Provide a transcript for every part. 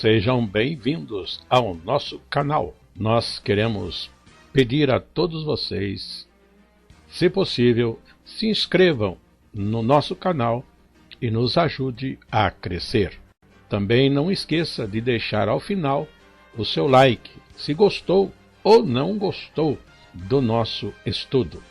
Sejam bem-vindos ao nosso canal. Nós queremos pedir a todos vocês, se possível, se inscrevam no nosso canal e nos ajude a crescer. Também não esqueça de deixar ao final o seu like, se gostou ou não gostou do nosso estudo.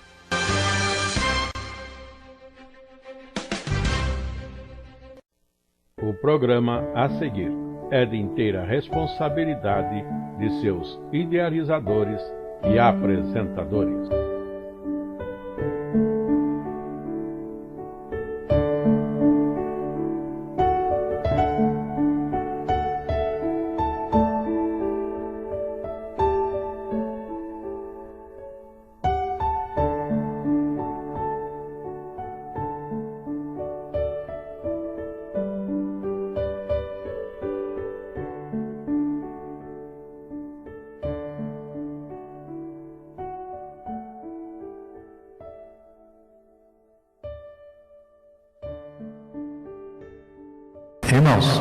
O programa a seguir é de inteira responsabilidade de seus idealizadores e apresentadores. Irmãos,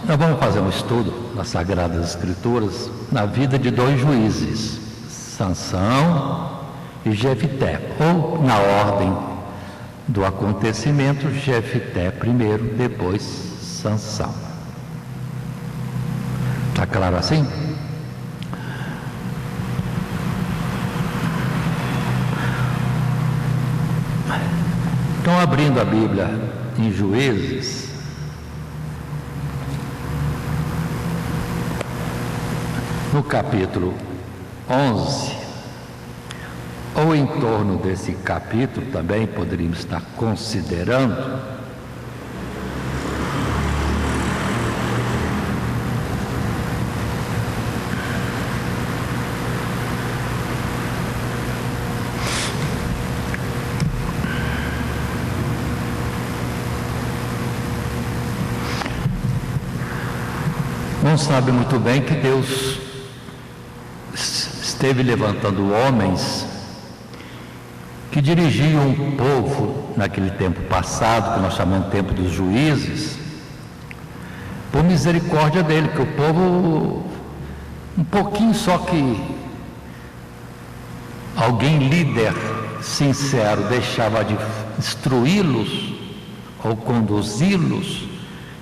nós vamos fazer um estudo nas Sagradas Escrituras na vida de dois juízes, Sansão e Jefité, ou na ordem do acontecimento, Jefité primeiro, depois Sansão. Está claro assim? Então, abrindo a Bíblia em Juízes, no capítulo 11, ou em torno desse capítulo também poderíamos estar considerando, não sabe muito bem que Deus esteve levantando homens que dirigiam um povo naquele tempo passado, que nós chamamos de tempo dos juízes, por misericórdia dele, que o povo, um pouquinho só que alguém líder sincero deixava de instruí-los ou conduzi-los,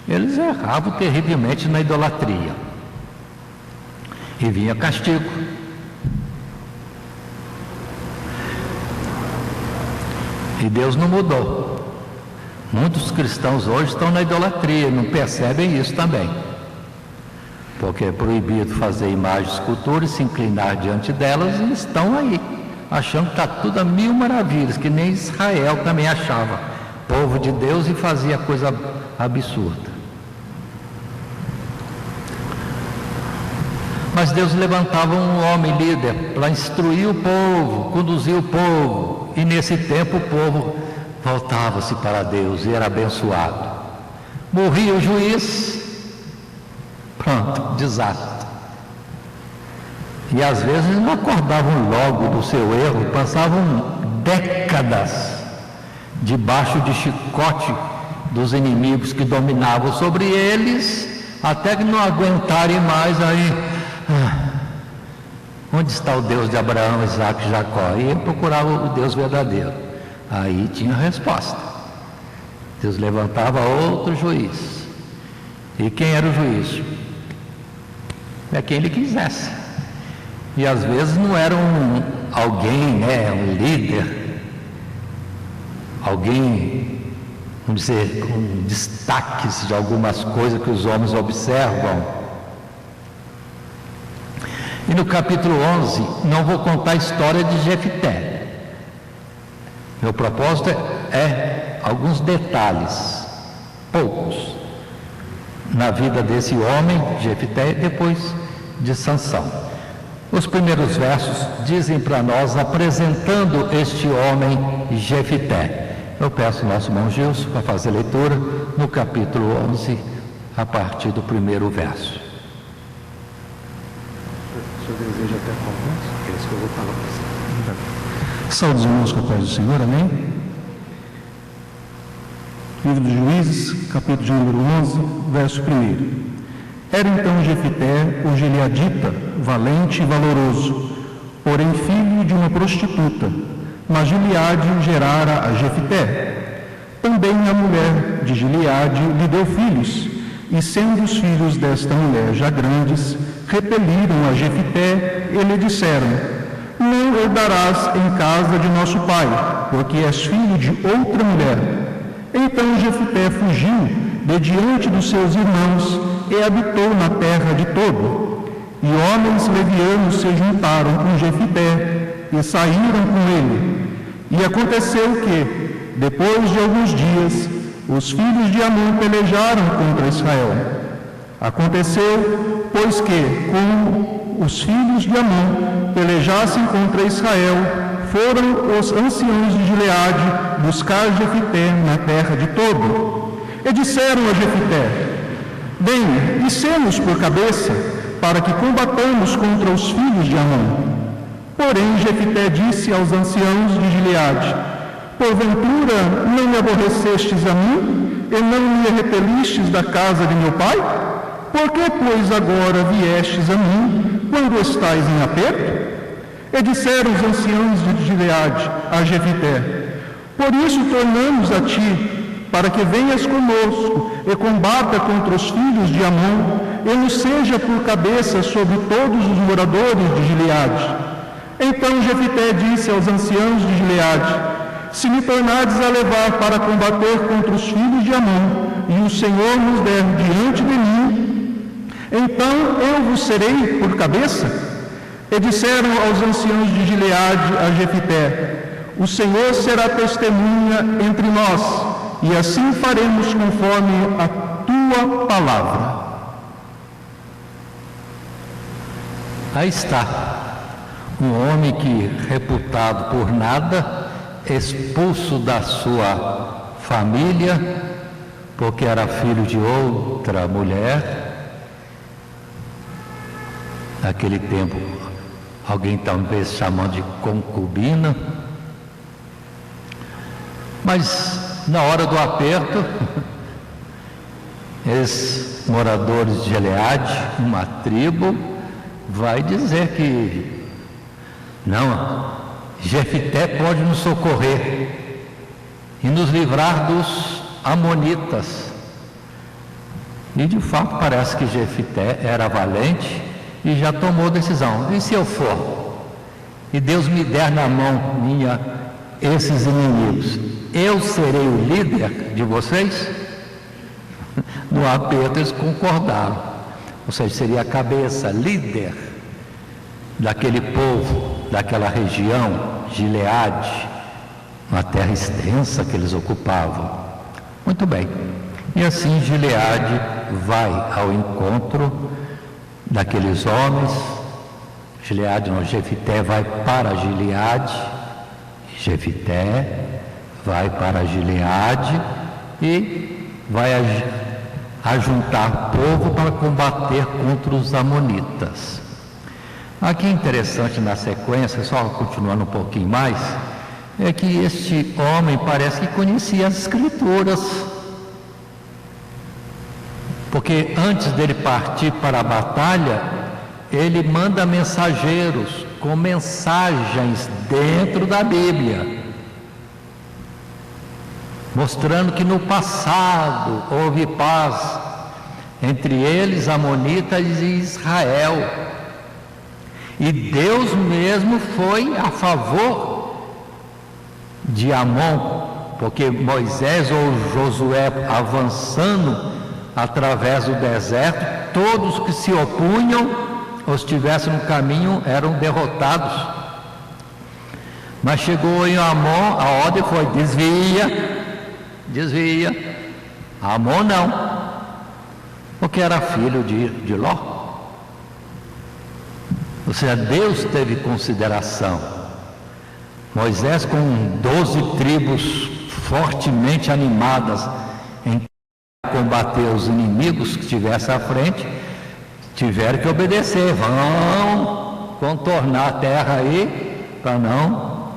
eles erravam terrivelmente na idolatria e vinha castigo. E Deus não mudou. Muitos cristãos hoje estão na idolatria, não percebem isso também, porque é proibido fazer imagens, esculturas, se inclinar diante delas, e estão aí, achando que está tudo a mil maravilhas, que nem Israel também achava, povo de Deus, e fazia coisa absurda. Mas Deus levantava um homem líder para instruir o povo, conduzir o povo, e nesse tempo o povo voltava-se para Deus e era abençoado. Morria o juiz, pronto, desastre. E às vezes não acordavam logo do seu erro, passavam décadas debaixo de chicote dos inimigos que dominavam sobre eles, até que não aguentarem mais, aí onde está o Deus de Abraão, Isaac e Jacó? E ele procurava o Deus verdadeiro. Aí tinha resposta. Deus levantava outro juiz. E quem era o juiz? É quem ele quisesse. E às vezes não era alguém, um líder, alguém, vamos dizer, com destaques de algumas coisas que os homens observam. E no capítulo 11, não vou contar a história de Jefité. Meu propósito é alguns detalhes, poucos, na vida desse homem, Jefité, e depois de Sansão. Os primeiros versos dizem para nós, apresentando este homem, Jefité. Eu peço ao nosso irmão Gilson para fazer a leitura no capítulo 11, a partir do primeiro verso. O senhor deseja até conversa? É isso que eu vou falar para você. Saúde, irmãos, com a paz do Senhor, amém? Livro dos Juízes, capítulo de número 11, verso 1. Era então Jefité, o gileadita, valente e valoroso, porém filho de uma prostituta, mas Gileade gerara a Jefité. Também a mulher de Gileade lhe deu filhos, e sendo os filhos desta mulher já grandes, repeliram a Jefité e lhe disseram: não herdarás em casa de nosso pai, porque és filho de outra mulher. Então Jefité fugiu de diante dos seus irmãos e habitou na terra de Tobo. E homens levianos se juntaram com Jefité e saíram com ele. E aconteceu que, depois de alguns dias, os filhos de Amon pelejaram contra Israel. Aconteceu, pois que, como os filhos de Amon pelejassem contra Israel, foram os anciãos de Gileade buscar Jefité na terra de Tobo. E disseram a Jefité: bem, içemos por cabeça, para que combatamos contra os filhos de Amon. Porém Jefité disse aos anciãos de Gileade: porventura não me aborrecestes a mim, e não me repelistes da casa de meu pai? Por que, pois, agora viestes a mim, quando estais em aperto? E disseram os anciãos de Gileade a Jefité: por isso tornamos a ti, para que venhas conosco e combata contra os filhos de Amon, e nos seja por cabeça sobre todos os moradores de Gileade. Então Jefité disse aos anciãos de Gileade: se me tornardes a levar para combater contra os filhos de Amon, e o Senhor nos der diante de mim, então eu vos serei por cabeça? E disseram aos anciãos de Gileade a Jefité: o Senhor será testemunha entre nós, e assim faremos conforme a tua palavra. Aí está, um homem que, reputado por nada, expulso da sua família, porque era filho de outra mulher. Naquele tempo, alguém talvez chamando de concubina, mas na hora do aperto, esses moradores de Gileade, uma tribo, vai dizer que não, Jefité pode nos socorrer e nos livrar dos amonitas. E de fato parece que Jefité era valente e já tomou decisão: e se eu for e Deus me der na mão minha esses inimigos, eu serei o líder de vocês? No aperto eles concordaram, ou seja, seria a cabeça, líder daquele povo, daquela região, Gileade, uma terra extensa que eles ocupavam. Muito bem, e assim Gileade vai ao encontro daqueles homens. Gileade não, Jefité vai para Gileade, Jefité vai para Gileade e vai ajuntar povo para combater contra os amonitas. Aqui interessante na sequência, só continuando um pouquinho mais, é que este homem parece que conhecia as escrituras, porque antes dele partir para a batalha, ele manda mensageiros com mensagens dentro da Bíblia, mostrando que no passado houve paz entre eles, amonitas e Israel, e Deus mesmo foi a favor de Amon, porque Moisés ou Josué avançando através do deserto, todos que se opunham ou estivessem no caminho eram derrotados. Mas chegou em Amon, a ordem foi: desvia. Amon não, porque era filho de Ló. Ou seja, Deus teve consideração. Moisés, com 12 tribos fortemente animadas em combater os inimigos que estivessem à frente, tiveram que obedecer. Vão contornar a terra aí para não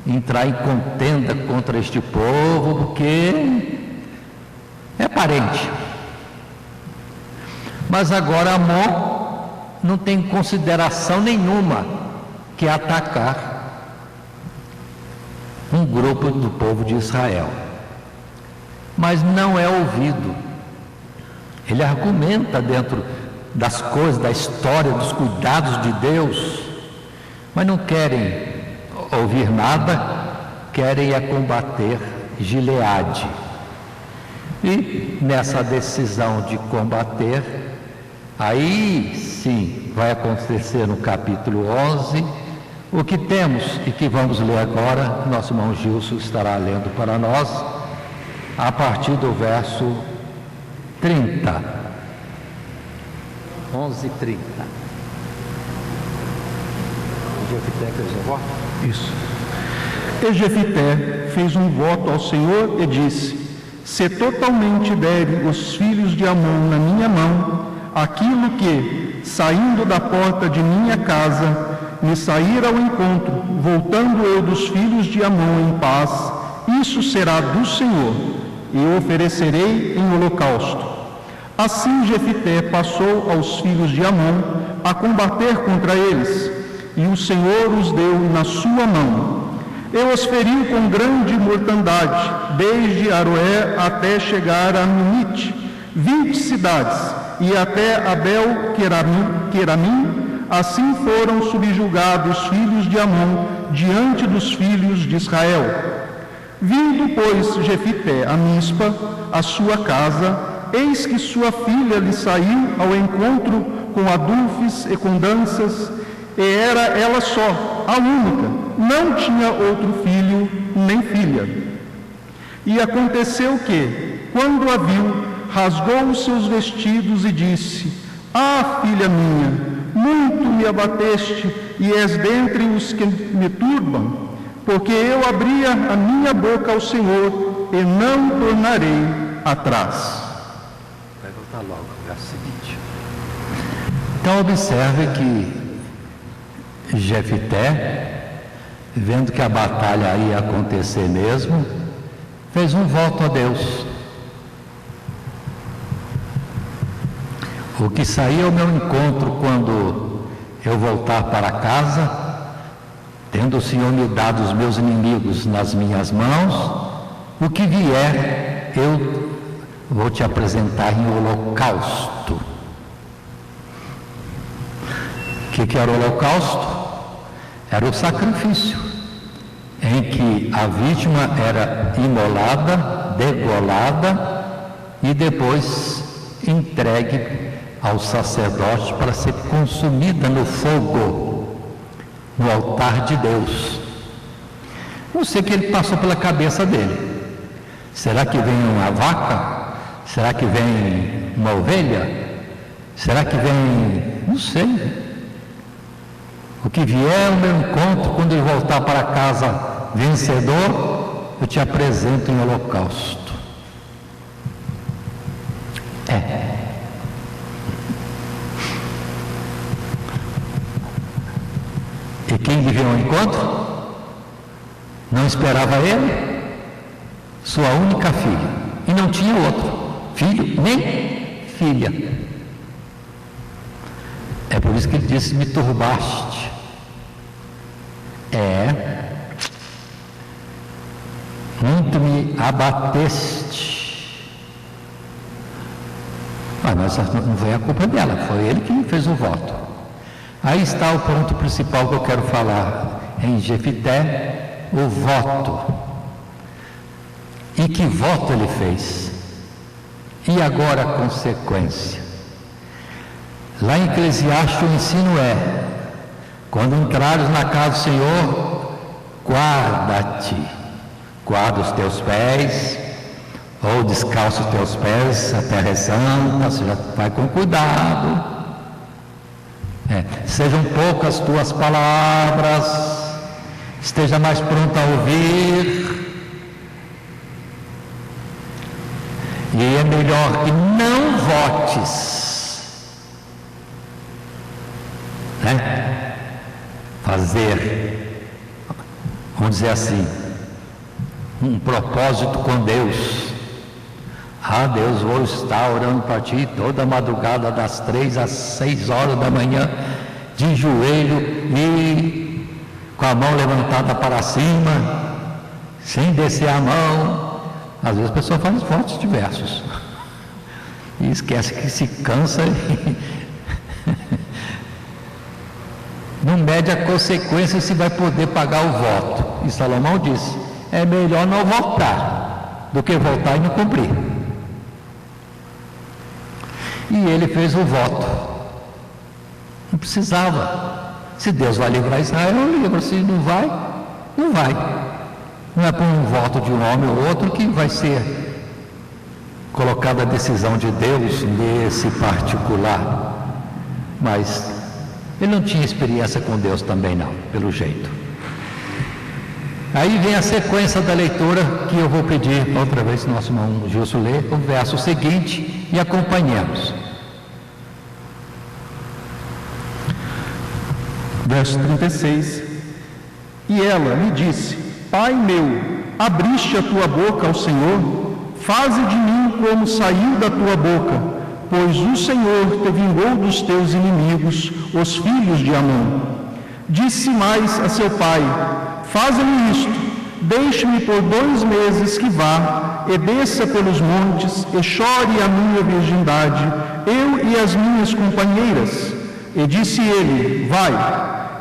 entrar em contenda contra este povo, porque é parente. Mas agora Amon não tem consideração nenhuma que atacar um grupo do povo de Israel. Mas não é ouvido. Ele argumenta dentro das coisas, da história, dos cuidados de Deus, mas não querem ouvir nada, querem é combater Gileade. E nessa decisão de combater, aí sim vai acontecer no capítulo 11, o que temos e que vamos ler agora, nosso irmão Gilson estará lendo para nós, a partir do verso 30. 11:30. Jefité fez um voto? Isso. E Jefité fez um voto ao Senhor e disse: se totalmente derem os filhos de Amon na minha mão, aquilo que, saindo da porta de minha casa, me sair ao encontro, voltando eu dos filhos de Amon em paz, isso será do Senhor, e o oferecerei em holocausto. Assim Jefité passou aos filhos de Amon a combater contra eles, e o Senhor os deu na sua mão. E os feriu com grande mortandade, desde Aroé até chegar a Minite, 20 cidades, e até Abel-Queramim. Assim foram subjugados os filhos de Amon diante dos filhos de Israel. Vindo, pois, Jefité a Mispa, a sua casa, eis que sua filha lhe saiu ao encontro com adufes e com danças, e era ela só, a única, não tinha outro filho nem filha. E aconteceu que, quando a viu, rasgou os seus vestidos e disse: ah, filha minha, muito me abateste, e és dentre os que me turbam, porque eu abria a minha boca ao Senhor, e não tornarei atrás. Vai voltar logo, verso seguinte. Então observe que Jefité, vendo que a batalha ia acontecer mesmo, fez um voto a Deus. O que sair ao meu encontro quando eu voltar para casa, tendo o Senhor me dado os meus inimigos nas minhas mãos, o que vier eu vou te apresentar em holocausto. O que era o holocausto? Era o sacrifício, em que a vítima era imolada, degolada e depois entregue ao sacerdote para ser consumida no fogo, no altar de Deus. Não sei o que ele passou pela cabeça dele. Será que vem uma vaca? Será que vem uma ovelha? Será que vem... não sei. O que vier ao meu encontro, quando eu voltar para casa vencedor, eu te apresento em holocausto. E quem lhe veio ao encontro? Não esperava ele? Sua única filha. E não tinha outro filho, nem filha. É por isso que ele disse: me turbaste. Muito me abateste. Mas não foi a culpa dela, foi ele que fez o voto. Aí está o ponto principal que eu quero falar em Jefité, o voto. E que voto ele fez? E agora a consequência? Lá em Eclesiastes o ensino é: quando entrares na casa do Senhor, guarda-te, guarda os teus pés, ou descalça os teus pés, a terra é santa, você já vai com cuidado. Sejam poucas as tuas palavras, esteja mais pronto a ouvir, e é melhor que não votes, fazer, vamos dizer assim, um propósito com Deus, Ah, Deus, vou estar orando para ti toda madrugada, das 3 às 6 horas da manhã, de joelho e com a mão levantada para cima, sem descer a mão. Às vezes a pessoa faz votos diversos e esquece que se cansa e não mede a consequência se vai poder pagar o voto. E Salomão disse: é melhor não votar do que votar e não cumprir. E ele fez o voto. Não precisava. Se Deus vai livrar Israel, livra. Se não vai, não vai. Não é por um voto de um homem ou outro que vai ser colocada a decisão de Deus nesse particular. Mas ele não tinha experiência com Deus também não, pelo jeito. Aí vem a sequência da leitura que eu vou pedir outra vez que nosso irmão Gilson lê o verso seguinte e acompanhemos. Verso 36. E ela lhe disse: Pai meu, abriste a tua boca ao Senhor, faze de mim como saiu da tua boca, pois o Senhor te vingou dos teus inimigos, os filhos de Amon. Disse mais a seu pai: faze-me isto, deixe-me por 2 meses que vá, e desça pelos montes, e chore a minha virgindade, eu e as minhas companheiras. E disse ele: vai.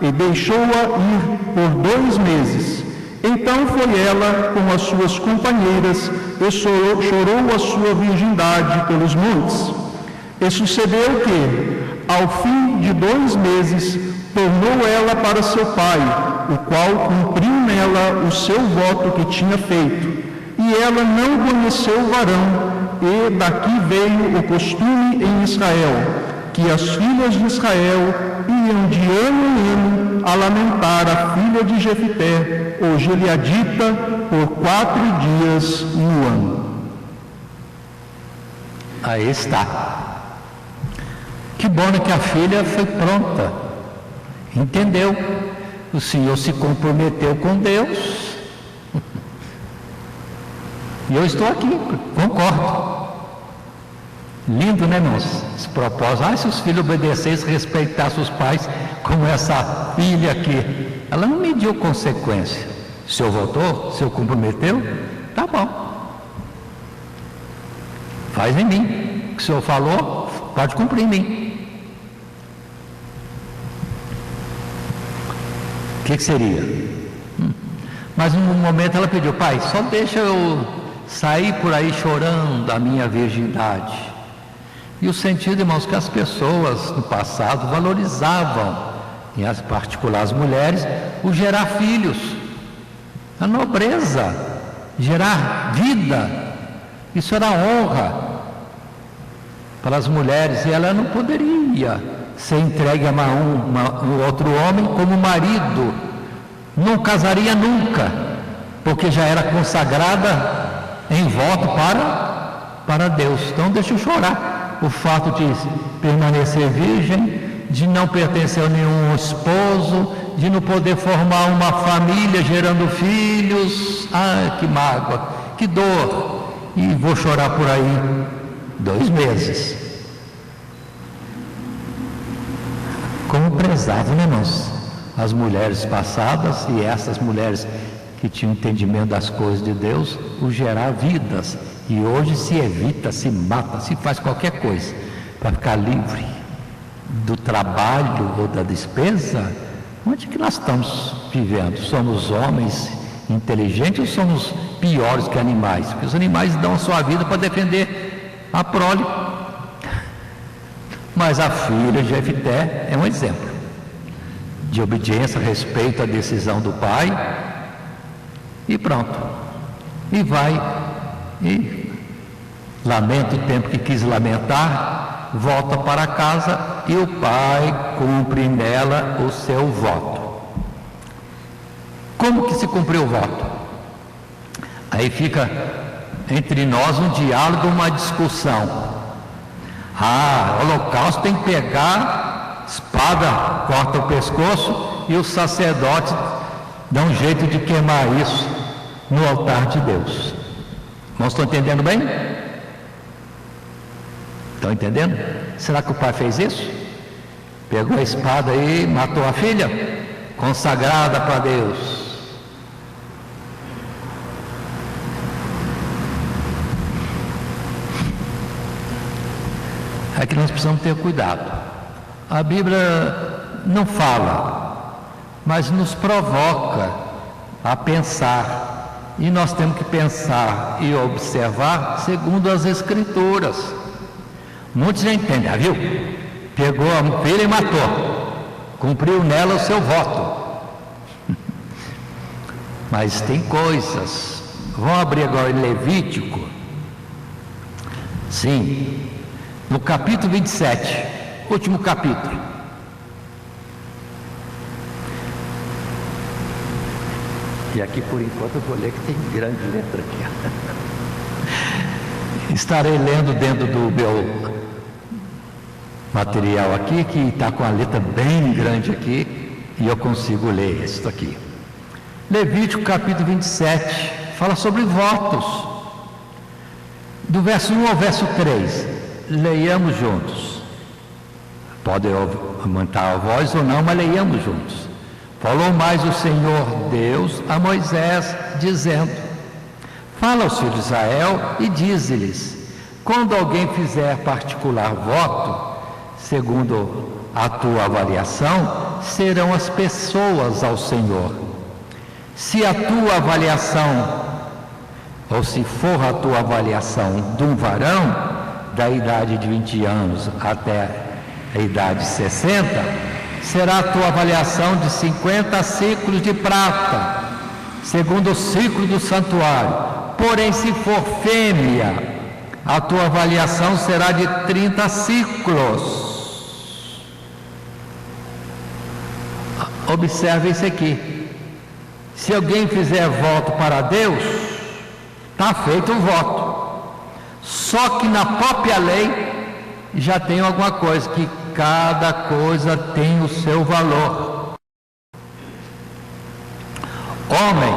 E deixou-a ir por 2 meses. Então foi ela com as suas companheiras, e chorou a sua virgindade pelos montes. E sucedeu que, ao fim de 2 meses, tornou ela para seu pai, o qual cumpriu nela o seu voto que tinha feito. E ela não conheceu o varão, e daqui veio o costume em Israel, que as filhas de Israel iam de ano em ano a lamentar a filha de Jefité, ou Gileadita, por 4 dias no ano. Aí está. Que bom que a filha foi pronta, entendeu? O Senhor se comprometeu com Deus. E eu estou aqui, concordo. Lindo, né, irmãos? Esse propósito. Se os filhos obedecessem, respeitassem os pais, como essa filha aqui. Ela não mediu consequência. O senhor votou? O senhor comprometeu? Tá bom. Faz em mim. O que o senhor falou, pode cumprir em mim. O que seria? Mas num momento ela pediu: pai, só deixa eu sair por aí chorando a minha virgindade. E o sentido, irmãos, que as pessoas no passado valorizavam, em particular as mulheres, o gerar filhos, a nobreza, gerar vida. Isso era honra para as mulheres, e ela não poderia ser entregue a um outro homem como marido. Não casaria nunca, porque já era consagrada em voto para Deus. Então deixa eu chorar o fato de permanecer virgem, de não pertencer a nenhum esposo, de não poder formar uma família gerando filhos. Ah, que mágoa, que dor. E vou chorar por aí 2 meses. Como prezavam, né, irmãos? As mulheres passadas e essas mulheres que tinham entendimento das coisas de Deus, o gerar vidas. E hoje se evita, se mata, se faz qualquer coisa para ficar livre do trabalho ou da despesa. Onde que nós estamos vivendo? Somos homens inteligentes ou somos piores que animais? Porque os animais dão a sua vida para defender a prole. Mas a filha de Jefité é um exemplo de obediência, respeito à decisão do pai, e pronto. E vai, e lamenta o tempo que quis lamentar, volta para casa, e o pai cumpre nela o seu voto. Como que se cumpriu o voto? Aí fica entre nós um diálogo, uma discussão. O holocausto tem que pegar espada, corta o pescoço, e o sacerdote dá um jeito de queimar isso no altar de Deus. Não estão entendendo bem? Estão entendendo? Será que o pai fez isso? Pegou a espada e matou a filha, consagrada para Deus. É que nós precisamos ter cuidado. A Bíblia não fala, mas nos provoca a pensar. E nós temos que pensar e observar segundo as Escrituras. Muitos já entendem, viu? Pegou a filha e matou. Cumpriu nela o seu voto. Mas tem coisas. Vamos abrir agora em Levítico. Sim. No capítulo 27, último capítulo. E aqui por enquanto eu vou ler que tem grande letra aqui. Estarei lendo dentro do meu material aqui, que está com a letra bem grande aqui, e eu consigo ler isso aqui. Levítico capítulo 27, fala sobre votos. Do verso 1 ao verso 3. Leiamos juntos. Pode aumentar a voz ou não, mas leiamos juntos. Falou mais o Senhor Deus a Moisés, dizendo: fala aos filhos de Israel e dize-lhes: quando alguém fizer particular voto, segundo a tua avaliação, serão as pessoas ao Senhor. Se a tua avaliação, ou se for a tua avaliação de um varão, da idade de 20 anos até a idade de 60, será a tua avaliação de 50 ciclos de prata, segundo o ciclo do santuário. Porém, se for fêmea, a tua avaliação será de 30 ciclos. Observe isso aqui. Se alguém fizer voto para Deus, está feito o voto. Só que na própria lei já tem alguma coisa, que cada coisa tem o seu valor. Homem,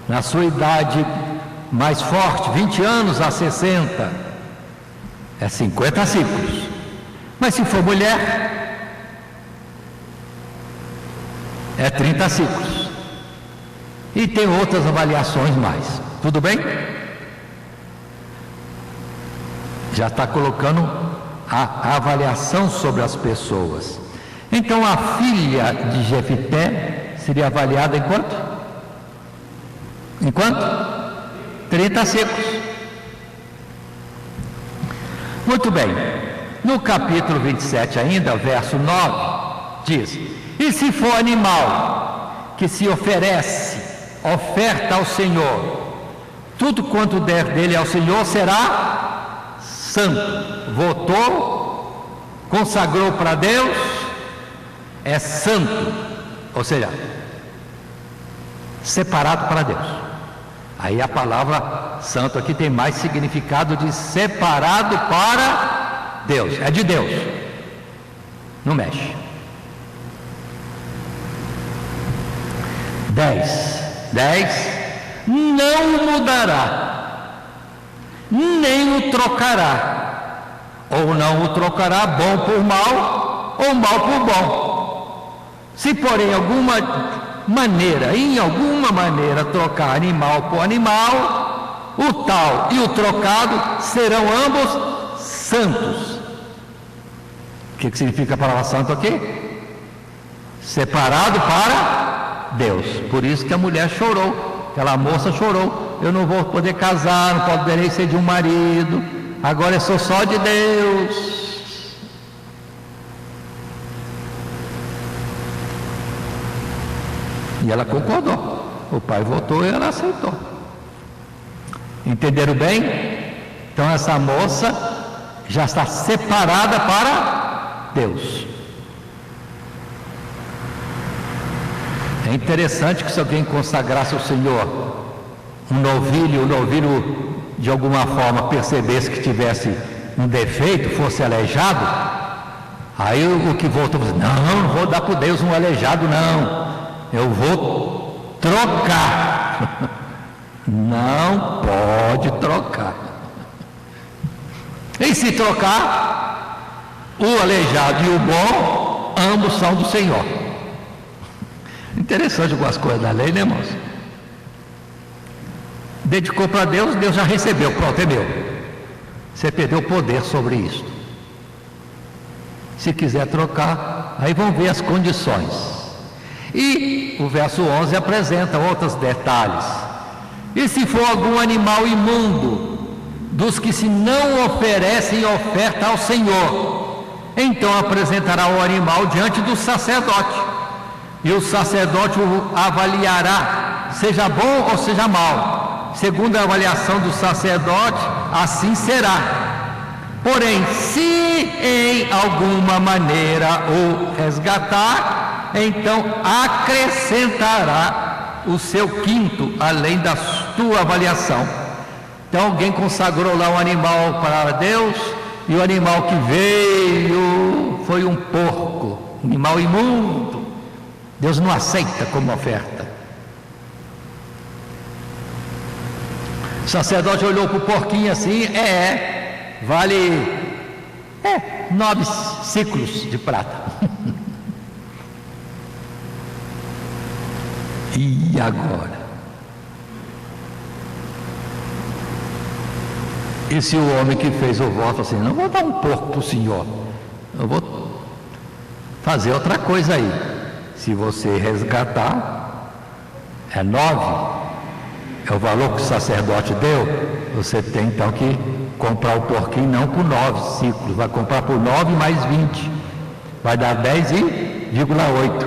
na sua idade mais forte, 20 anos a 60, é 50 ciclos. Mas se for mulher, é 30 ciclos. E tem outras avaliações mais. Tudo bem? Já está colocando a avaliação sobre as pessoas. Então a filha de Jefité seria avaliada em quanto? Em quanto? 30 ciclos. Muito bem. No capítulo 27 ainda, verso 9, diz: e se for animal que se oferta ao Senhor, tudo quanto der dele ao Senhor será santo. Votou, consagrou para Deus, é santo, ou seja, separado para Deus. Aí a palavra santo aqui tem mais significado de separado para Deus, é de Deus, não mexe. 10, não mudará, nem o trocará, ou não o trocará bom por mal, ou mal por bom. Se porém em alguma maneira trocar animal por animal, o tal e o trocado serão ambos santos. O que significa a palavra santo aqui? Separado para Deus. Por isso que a mulher chorou, aquela moça chorou: eu não vou poder casar, não poderei ser de um marido, agora eu sou só de Deus. E ela concordou. O pai votou e ela aceitou. Entenderam bem? Então essa moça já está separada para Deus. É interessante que se alguém consagrasse ao Senhor o novilho de alguma forma percebesse que tivesse um defeito, fosse aleijado, aí o que voltou disse: não vou dar para Deus um aleijado, não, eu vou trocar. Não pode trocar. E E se trocar, o aleijado e o bom, ambos são do Senhor. Interessante algumas coisas da lei, né, irmãos? Dedicou para Deus, Deus já recebeu, pronto, é meu. Você perdeu o poder sobre isso. Se quiser trocar, aí vão ver as condições. E o verso 11 apresenta outros detalhes. E se for algum animal imundo, dos que se não oferecem oferta ao Senhor, então apresentará o animal diante do sacerdote, e o sacerdote o avaliará, seja bom ou seja mau. Segundo a avaliação do sacerdote, assim será. Porém, se em alguma maneira o resgatar, então acrescentará o seu quinto, além da tua avaliação. Então alguém consagrou lá um animal para Deus, e o animal que veio foi um porco, um animal imundo. Deus não aceita como oferta. O sacerdote olhou para o porquinho assim, vale 9 ciclos de prata. E agora? E se o homem que fez o voto assim, não vou dar um porco para o senhor, eu vou fazer outra coisa aí. Se você resgatar, 9, é o valor que o sacerdote deu. Você tem então que comprar o porquinho não por 9 ciclos, vai comprar por 9 mais 20, vai dar 10,8.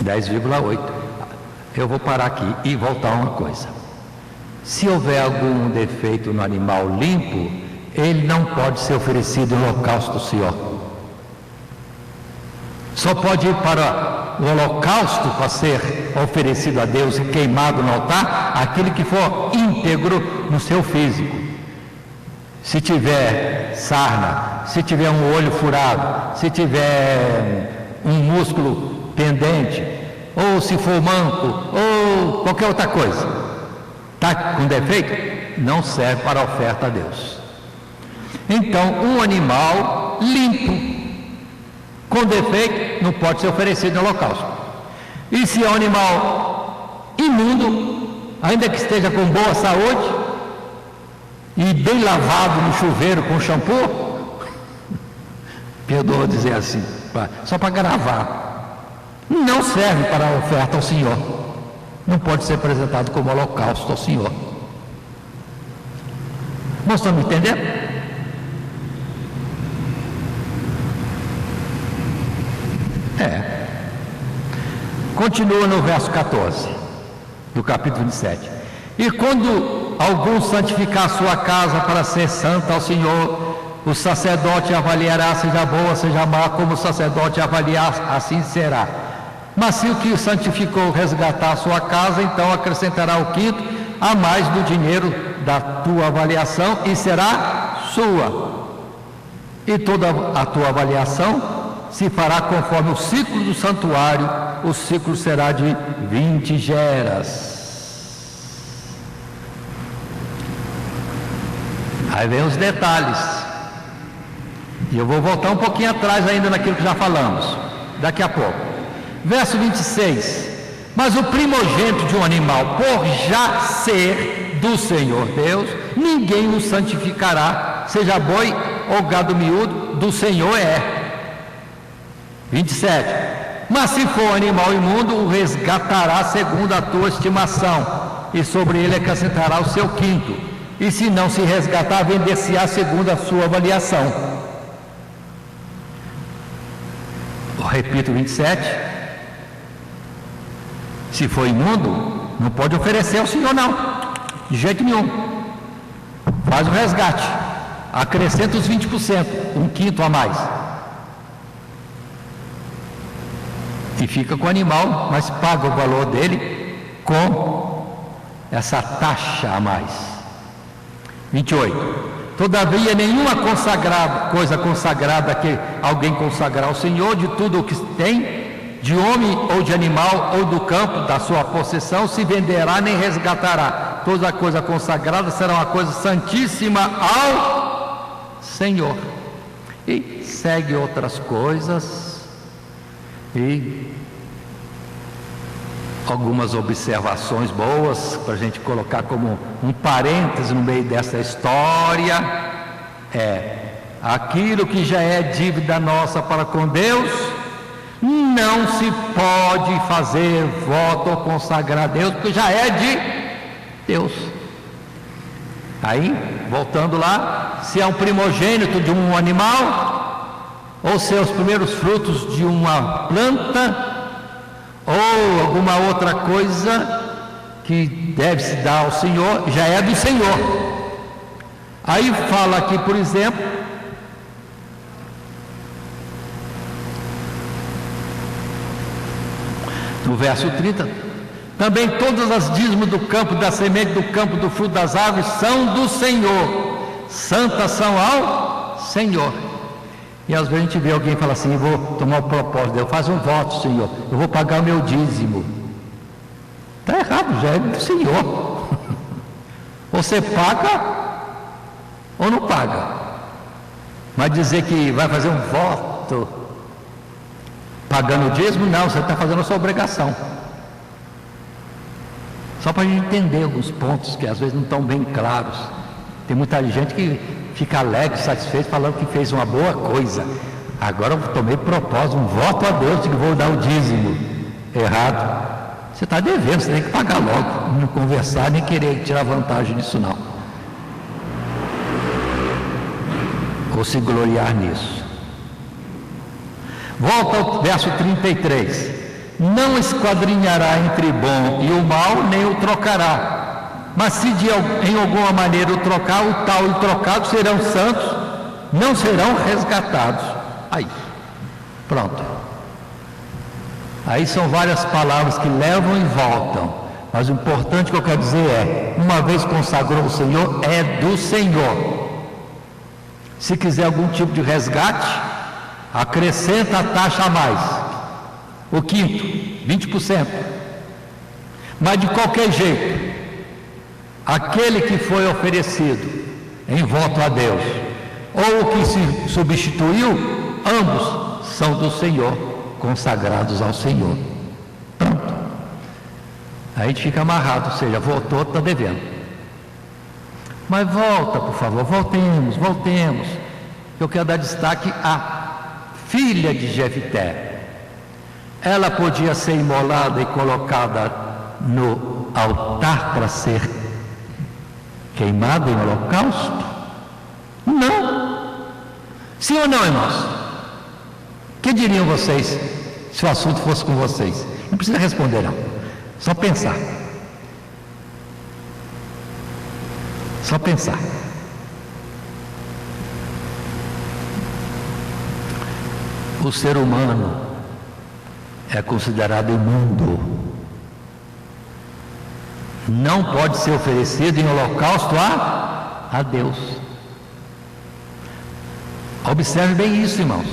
10,8. Eu vou parar aqui e voltar uma coisa. Se houver algum defeito no animal limpo, ele não pode ser oferecido em holocausto do Senhor. Só pode ir para o holocausto para ser oferecido a Deus e queimado no altar aquele que for íntegro no seu físico. Se tiver sarna, se tiver um olho furado, se tiver um músculo pendente, ou se for manco, ou qualquer outra coisa, está com defeito, não serve para a oferta a Deus. Então, um animal limpo, com defeito, não pode ser oferecido no holocausto. E se é um animal imundo, ainda que esteja com boa saúde, e bem lavado no chuveiro com shampoo, perdoa dizer assim, só para gravar, não serve para a oferta ao Senhor. Não pode ser apresentado como holocausto ao Senhor. Nós estamos entendendo? Continua no verso 14 do capítulo 27. E quando algum santificar a sua casa para ser santa ao Senhor, o sacerdote avaliará, seja boa, seja má, como o sacerdote avaliar, assim será. Mas se o que santificou resgatar a sua casa, então acrescentará o quinto a mais do dinheiro da tua avaliação, e será sua. E toda a tua avaliação se fará conforme o ciclo do santuário. O ciclo será de 20 geras. Aí vem os detalhes. E eu vou voltar um pouquinho atrás ainda naquilo que já falamos, daqui a pouco. Verso 26. Mas o primogênito de um animal, por já ser do Senhor Deus, ninguém o santificará, seja boi ou gado miúdo, do Senhor é. 27. Mas se for animal imundo, o resgatará segundo a tua estimação, e sobre ele acrescentará o seu quinto. E se não se resgatar, vender-se-á segundo a sua avaliação. Eu repito 27. Se for imundo, não pode oferecer ao Senhor, não, de jeito nenhum. Faz o resgate, acrescenta os 20%, um quinto a mais. E fica com o animal, mas paga o valor dele com essa taxa a mais. 28. Todavia, nenhuma coisa consagrada que alguém consagrar ao Senhor, de tudo o que tem, de homem ou de animal ou do campo da sua possessão se venderá nem resgatará. Toda coisa consagrada será uma coisa santíssima ao Senhor. E segue outras coisas e algumas observações boas para a gente colocar como um parêntese no meio dessa história. Aquilo que já é dívida nossa para com Deus, não se pode fazer voto ou consagrar a Deus, porque já é de Deus. Aí, voltando lá, se é um primogênito de um animal, ou se é os primeiros frutos de uma planta, ou alguma outra coisa que deve se dar ao Senhor, já é do Senhor. Aí fala aqui, por exemplo, no verso 30, também todas as dízimos do campo, da semente do campo, do fruto das árvores são do Senhor, santas são ao Senhor. E às vezes a gente vê alguém falar assim: eu vou tomar o propósito, eu faço um voto, Senhor, eu vou pagar o meu dízimo. Está errado, já é do Senhor. Você paga ou não paga? Mas dizer que vai fazer um voto pagando o dízimo, não, você está fazendo a sua obrigação. Só para a gente entender alguns pontos que às vezes não estão bem claros. Tem muita gente que fica alegre, satisfeito, falando que fez uma boa coisa. Agora eu tomei propósito, um voto a Deus de que vou dar o dízimo. Errado. Você está devendo, você tem que pagar logo. Não conversar nem querer tirar vantagem disso não. Ou se gloriar nisso. Volta ao verso 33. Não esquadrinhará entre o bom e o mal, nem o trocará. Mas se em alguma maneira o trocar, o tal e trocado serão santos, não serão resgatados. Aí, pronto. Aí são várias palavras que levam e voltam. Mas o importante que eu quero dizer é: uma vez consagrou o Senhor, é do Senhor. Se quiser algum tipo de resgate, acrescenta a taxa a mais. O quinto, 20%. Mas de qualquer jeito, aquele que foi oferecido em voto a Deus, ou o que se substituiu, ambos são do Senhor, consagrados ao Senhor. Pronto. Aí a gente fica amarrado, ou seja, votou, está devendo. Mas volta, por favor, voltemos. Eu quero dar destaque à filha de Jefté. Ela podia ser imolada e colocada no altar para ser queimada em holocausto? Não. Sim ou não, irmãos? O que diriam vocês se o assunto fosse com vocês? Não precisa responder não. Só pensar. Só pensar. O ser humano é considerado imundo. Não pode ser oferecido em holocausto a Deus. Observe bem isso, irmãos.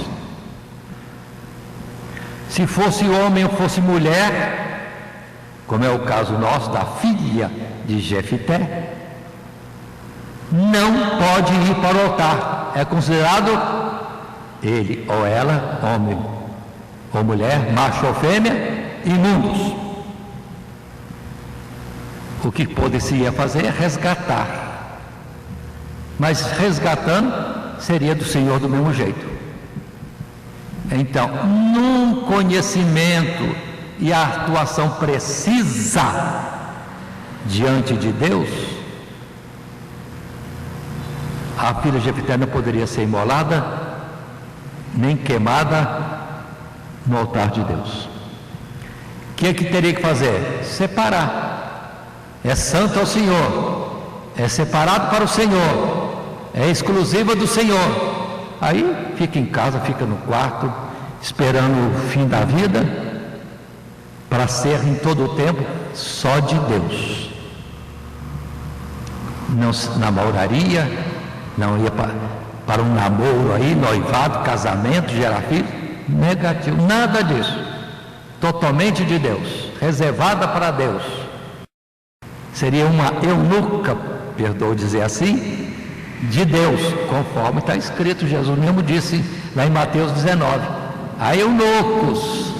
Se fosse homem ou fosse mulher, como é o caso nosso da filha de Jefté, não pode ir para o altar. É considerado ele ou ela, homem ou mulher, macho ou fêmea, imundos. O que poderia fazer é resgatar. Mas resgatando seria do Senhor do mesmo jeito. Então, num conhecimento e a atuação precisa diante de Deus, a filha de Jefté não poderia ser imolada nem queimada no altar de Deus. O que é que teria que fazer? Separar. É santo ao Senhor, é separado para o Senhor, é exclusiva do Senhor. Aí fica em casa, fica no quarto, esperando o fim da vida, para ser em todo o tempo só de Deus. Não namoraria, não ia para um namoro aí, noivado, casamento, gerar filho. Negativo, nada disso. totalmente de Deus, reservada para Deus. Seria uma eunuca, perdoe dizer assim, de Deus, conforme está escrito. Jesus mesmo disse lá em Mateus 19: há eunucos,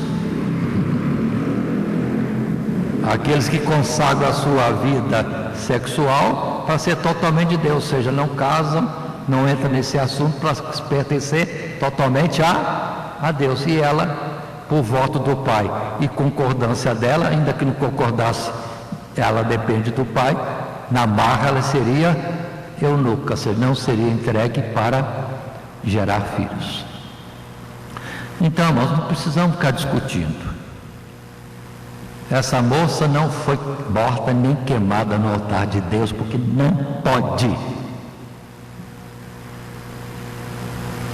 aqueles que consagram a sua vida sexual para ser totalmente de Deus, ou seja, não casam, não entram nesse assunto para pertencer totalmente a Deus. E ela, por voto do pai e concordância dela, ainda que não concordasse, ela depende do pai, na marra ela seria eunuca, ou seja, não seria entregue para gerar filhos. Então, nós não precisamos ficar discutindo. Essa moça não foi morta nem queimada no altar de Deus, porque não pode.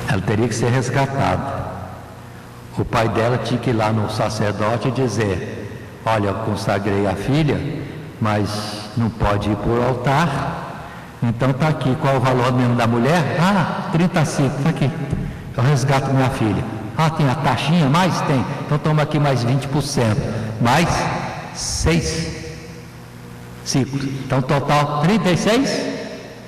Ela teria que ser resgatada. O pai dela tinha que ir lá no sacerdote e dizer: olha, eu consagrei a filha, mas não pode ir por altar. Então está aqui, qual é o valor mesmo da mulher? 35, está aqui. Eu resgato minha filha. Tem a taxinha? Mais? Tem. Então toma aqui mais 20%. Mais 6 ciclos. Então total 36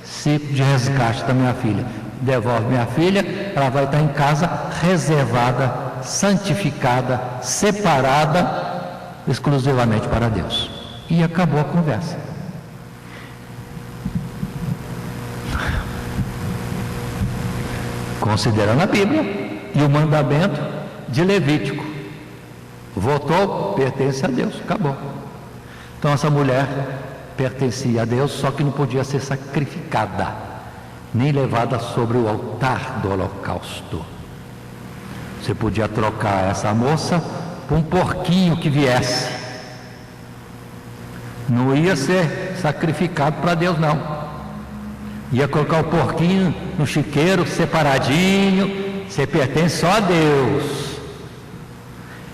ciclos de resgate da minha filha. Devolve minha filha, ela vai estar em casa reservada, santificada, separada exclusivamente para Deus. E acabou a conversa. Considerando a Bíblia e o mandamento de Levítico, votou, pertence a Deus, acabou. Então essa mulher pertencia a Deus, só que não podia ser sacrificada, nem levada sobre o altar do holocausto. Você podia trocar essa moça por um porquinho que viesse, não ia ser sacrificado para Deus, não. Ia colocar o porquinho no chiqueiro, separadinho. Você pertence só a Deus.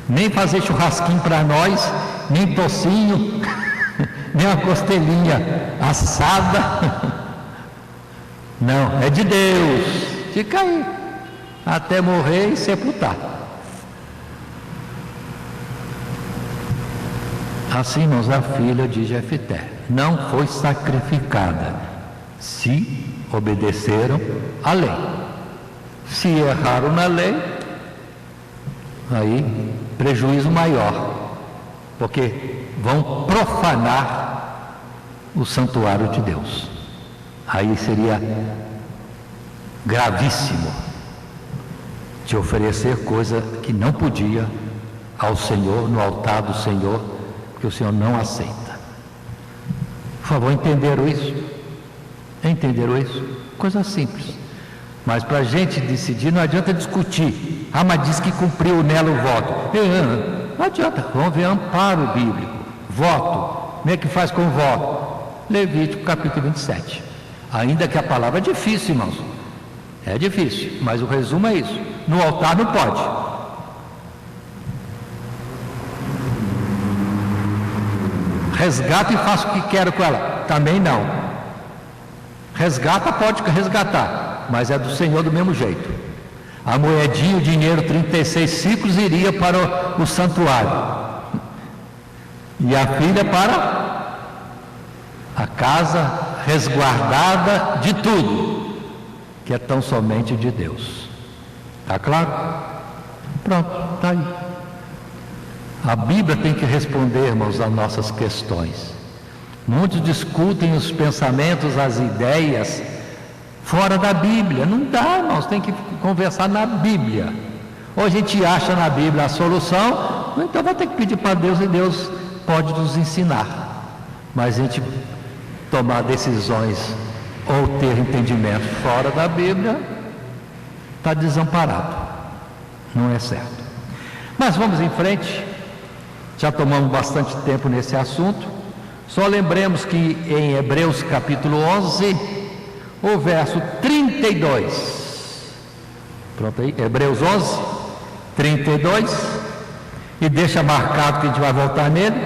Nem fazer churrasquinho para nós, nem tocinho, nem uma costelinha assada. Não, é de Deus. Fica aí, até morrer e sepultar. Assim, irmãos, a filha de Jefté não foi sacrificada, se obedeceram à lei. Se erraram na lei, aí prejuízo maior, porque vão profanar o santuário de Deus. Aí seria gravíssimo de oferecer coisa que não podia ao Senhor, no altar do Senhor, que o Senhor não aceita. Por favor, entenderam isso? Entenderam isso? Coisa simples. Mas para a gente decidir, não adianta discutir. Mas diz que cumpriu nela o voto. Não adianta. Vamos ver amparo bíblico. Voto. Como é que faz com o voto? Levítico capítulo 27. Ainda que a palavra é difícil, irmãos. É difícil, mas o resumo é isso. No altar não pode. Resgato e faço o que quero com ela. Também não. Resgata, pode resgatar, mas é do Senhor do mesmo jeito. A moedinha, o dinheiro, 36 ciclos, iria para o santuário. E a filha para a casa resguardada de tudo, que é tão somente de Deus. Está claro? Pronto, está aí. A Bíblia tem que responder, irmãos, às nossas questões. Muitos discutem os pensamentos, as ideias fora da Bíblia. Não dá, irmãos, tem que conversar na Bíblia. Ou a gente acha na Bíblia a solução, então vai ter que pedir para Deus, e Deus pode nos ensinar. Mas a gente tomar decisões ou ter entendimento fora da Bíblia, está desamparado. Não é certo. Mas vamos em frente. Já tomamos bastante tempo nesse assunto. Só lembremos que em Hebreus capítulo 11, o verso 32. Pronto aí, Hebreus 11, 32. E deixa marcado que a gente vai voltar nele.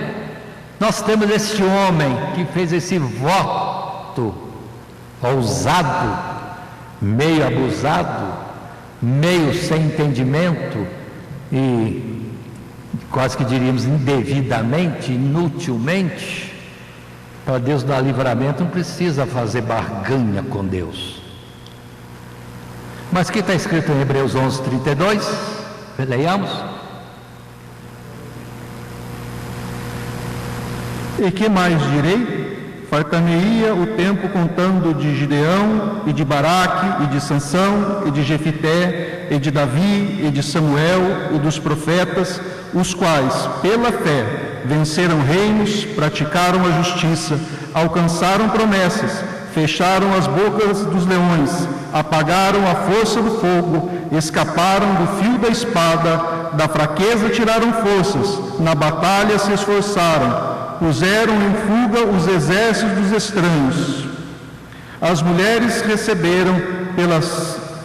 Nós temos este homem que fez esse voto ousado, meio abusado, meio sem entendimento e quase que diríamos indevidamente, inutilmente. Para Deus dar livramento não precisa fazer barganha com Deus. Mas o que está escrito em Hebreus 11:32? Leiamos. E que mais direi? Fartar-me-ia o tempo contando de Gideão, e de Baraque, e de Sansão, e de Jefité, e de Davi, e de Samuel, e dos profetas, os quais, pela fé, venceram reinos, praticaram a justiça, alcançaram promessas, fecharam as bocas dos leões, apagaram a força do fogo, escaparam do fio da espada, da fraqueza tiraram forças, na batalha se esforçaram, puseram em fuga os exércitos dos estranhos. As mulheres receberam pela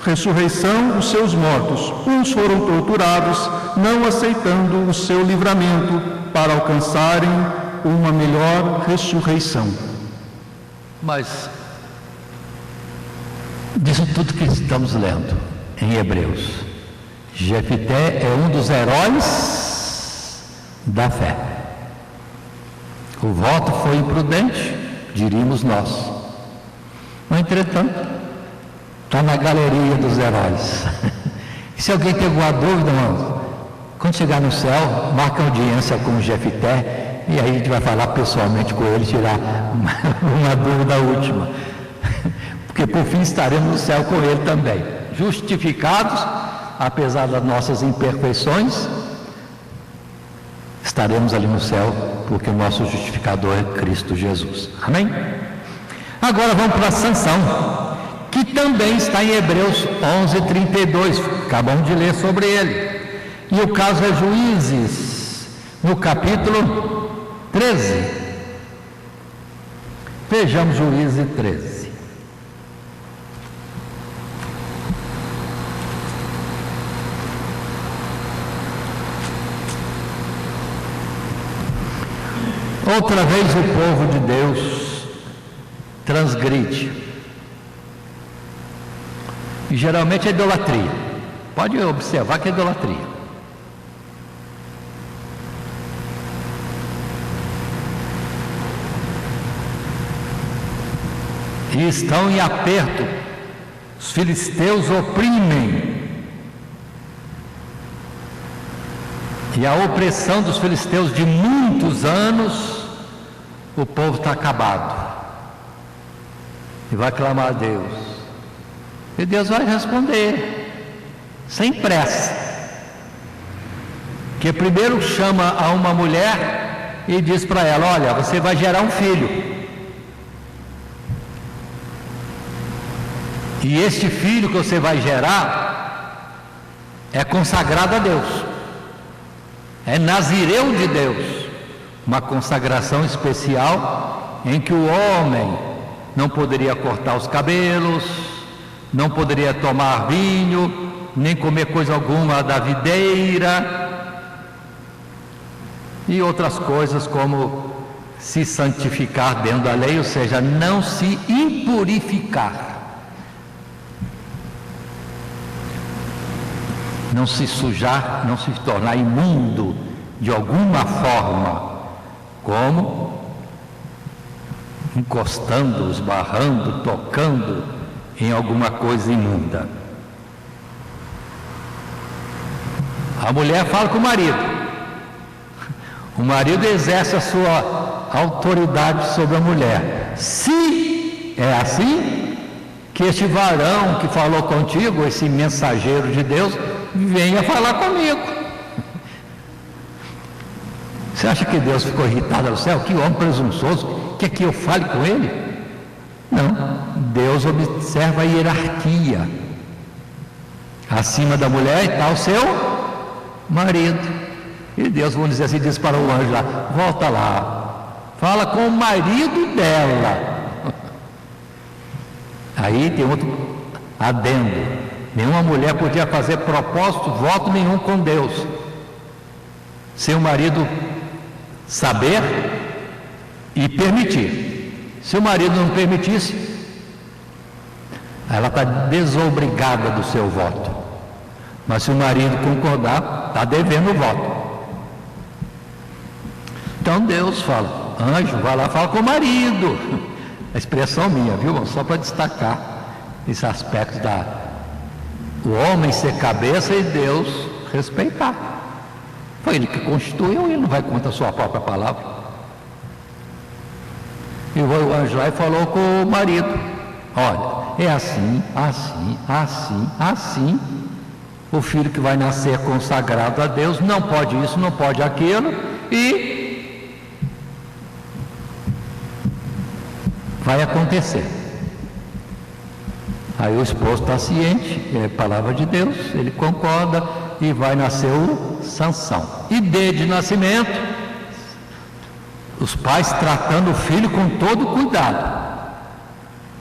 ressurreição os seus mortos. Uns foram torturados, não aceitando o seu livramento, para alcançarem uma melhor ressurreição. Mas, disso tudo que estamos lendo em Hebreus, Jefité é um dos heróis da fé. O voto foi imprudente, diríamos nós. No entretanto, está na galeria dos heróis. E se alguém pegou a dúvida, irmãos, quando chegar no céu, marca audiência com o Jefité, e aí a gente vai falar pessoalmente com ele, tirar uma dúvida última. Porque por fim estaremos no céu com ele também. Justificados, apesar das nossas imperfeições, estaremos ali no céu, porque o nosso justificador é Cristo Jesus. Amém? Agora vamos para Sansão, que também está em Hebreus 11:32. Acabamos de ler sobre ele. E o caso é Juízes, no capítulo 13. Vejamos Juízes 13. Outra vez o povo de Deus transgride. E geralmente é idolatria. Pode observar que é idolatria. E estão em aperto. Os filisteus oprimem. E a opressão dos filisteus de muitos anos, o povo está acabado. E vai clamar a Deus. E Deus vai responder, sem pressa. Que primeiro chama a uma mulher e diz para ela: olha, você vai gerar um filho. E este filho que você vai gerar é consagrado a Deus. É nazireu de Deus, uma consagração especial em que o homem não poderia cortar os cabelos, não poderia tomar vinho, nem comer coisa alguma da videira e outras coisas como se santificar dentro da lei, ou seja, não se impurificar, não se sujar, não se tornar imundo de alguma forma, como encostando, esbarrando, tocando em alguma coisa imunda. A mulher fala com o marido exerce a sua autoridade sobre a mulher. Se é assim, que este varão que falou contigo, esse mensageiro de Deus, venha falar comigo. Você acha que Deus ficou irritado ao céu? Que homem presunçoso, quer que eu fale com ele? Não, Deus observa a hierarquia. Acima da mulher está o seu marido. E Deus, vamos dizer assim, diz para o anjo lá: volta lá, fala com o marido dela. Aí tem outro adendo: nenhuma mulher podia fazer propósito, voto nenhum com Deus, sem o marido saber e permitir. Se o marido não permitisse, ela está desobrigada do seu voto. Mas se o marido concordar, está devendo o voto. Então Deus fala, anjo, vai lá falar com o marido. A expressão minha, viu? Só para destacar esse aspecto o homem ser cabeça e Deus respeitar. Foi ele que constituiu, ele não vai contra a sua própria palavra. E o anjo lá e falou com o marido, olha, é assim, assim, assim, assim. O filho que vai nascer consagrado a Deus, não pode isso, não pode aquilo, e vai acontecer. Aí o esposo está ciente, é a palavra de Deus, ele concorda e vai nascer o Sansão. E desde nascimento, os pais tratando o filho com todo cuidado.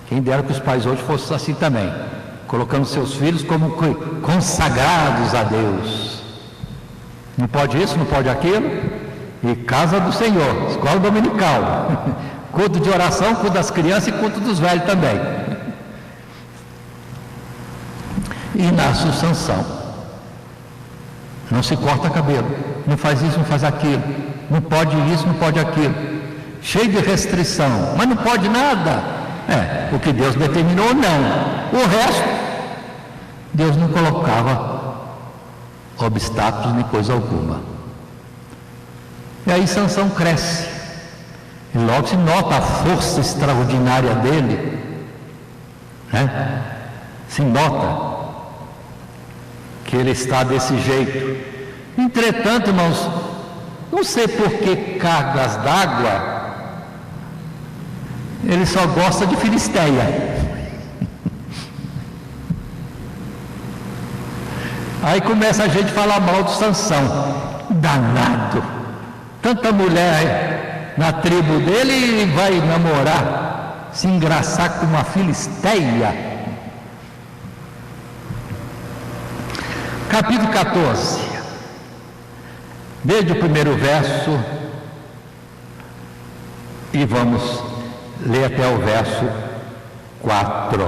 Quem dera que os pais hoje fossem assim também, colocando seus filhos como consagrados a Deus. Não pode isso, não pode aquilo. E casa do Senhor, escola dominical, culto de oração, culto das crianças e culto dos velhos também. E nasce o Sansão. Não se corta cabelo, não faz isso, não faz aquilo, não pode isso, não pode aquilo. Cheio de restrição, mas não pode nada. O que Deus determinou, não. O resto, Deus não colocava obstáculos nem coisa alguma. E aí Sansão cresce. E logo se nota a força extraordinária dele. Se nota que ele está desse jeito. Entretanto, irmãos, não sei por que cargas d'água ele só gosta de Filisteia. Aí começa a gente falar mal do Sansão. Danado, tanta mulher na tribo dele, e vai namorar, se engraçar com uma Filisteia. Capítulo 14, desde o primeiro verso, e vamos ler até o verso 4.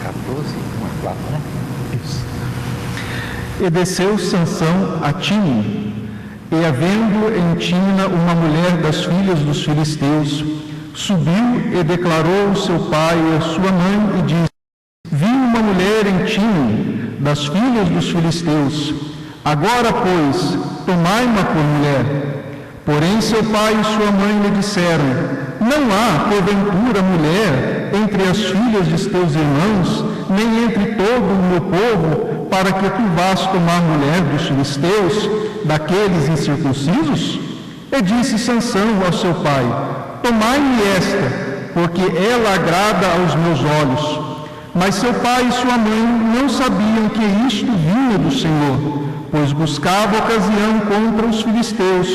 14, 4, né? Isso. E desceu Sansão a Timna, e havendo em Timna uma mulher das filhas dos filisteus, subiu e declarou ao seu pai e à sua mãe, e disse: vi uma mulher em Timna, das filhas dos filisteus. Agora, pois, tomai-ma por mulher. Porém, seu pai e sua mãe lhe disseram: não há, porventura, mulher entre as filhas de teus irmãos, nem entre todo o meu povo, para que tu vás tomar mulher dos filisteus, daqueles incircuncisos? E disse Sansão ao seu pai: tomai-me esta, porque ela agrada aos meus olhos. Mas seu pai e sua mãe não sabiam que isto vinha do Senhor, pois buscava ocasião contra os filisteus,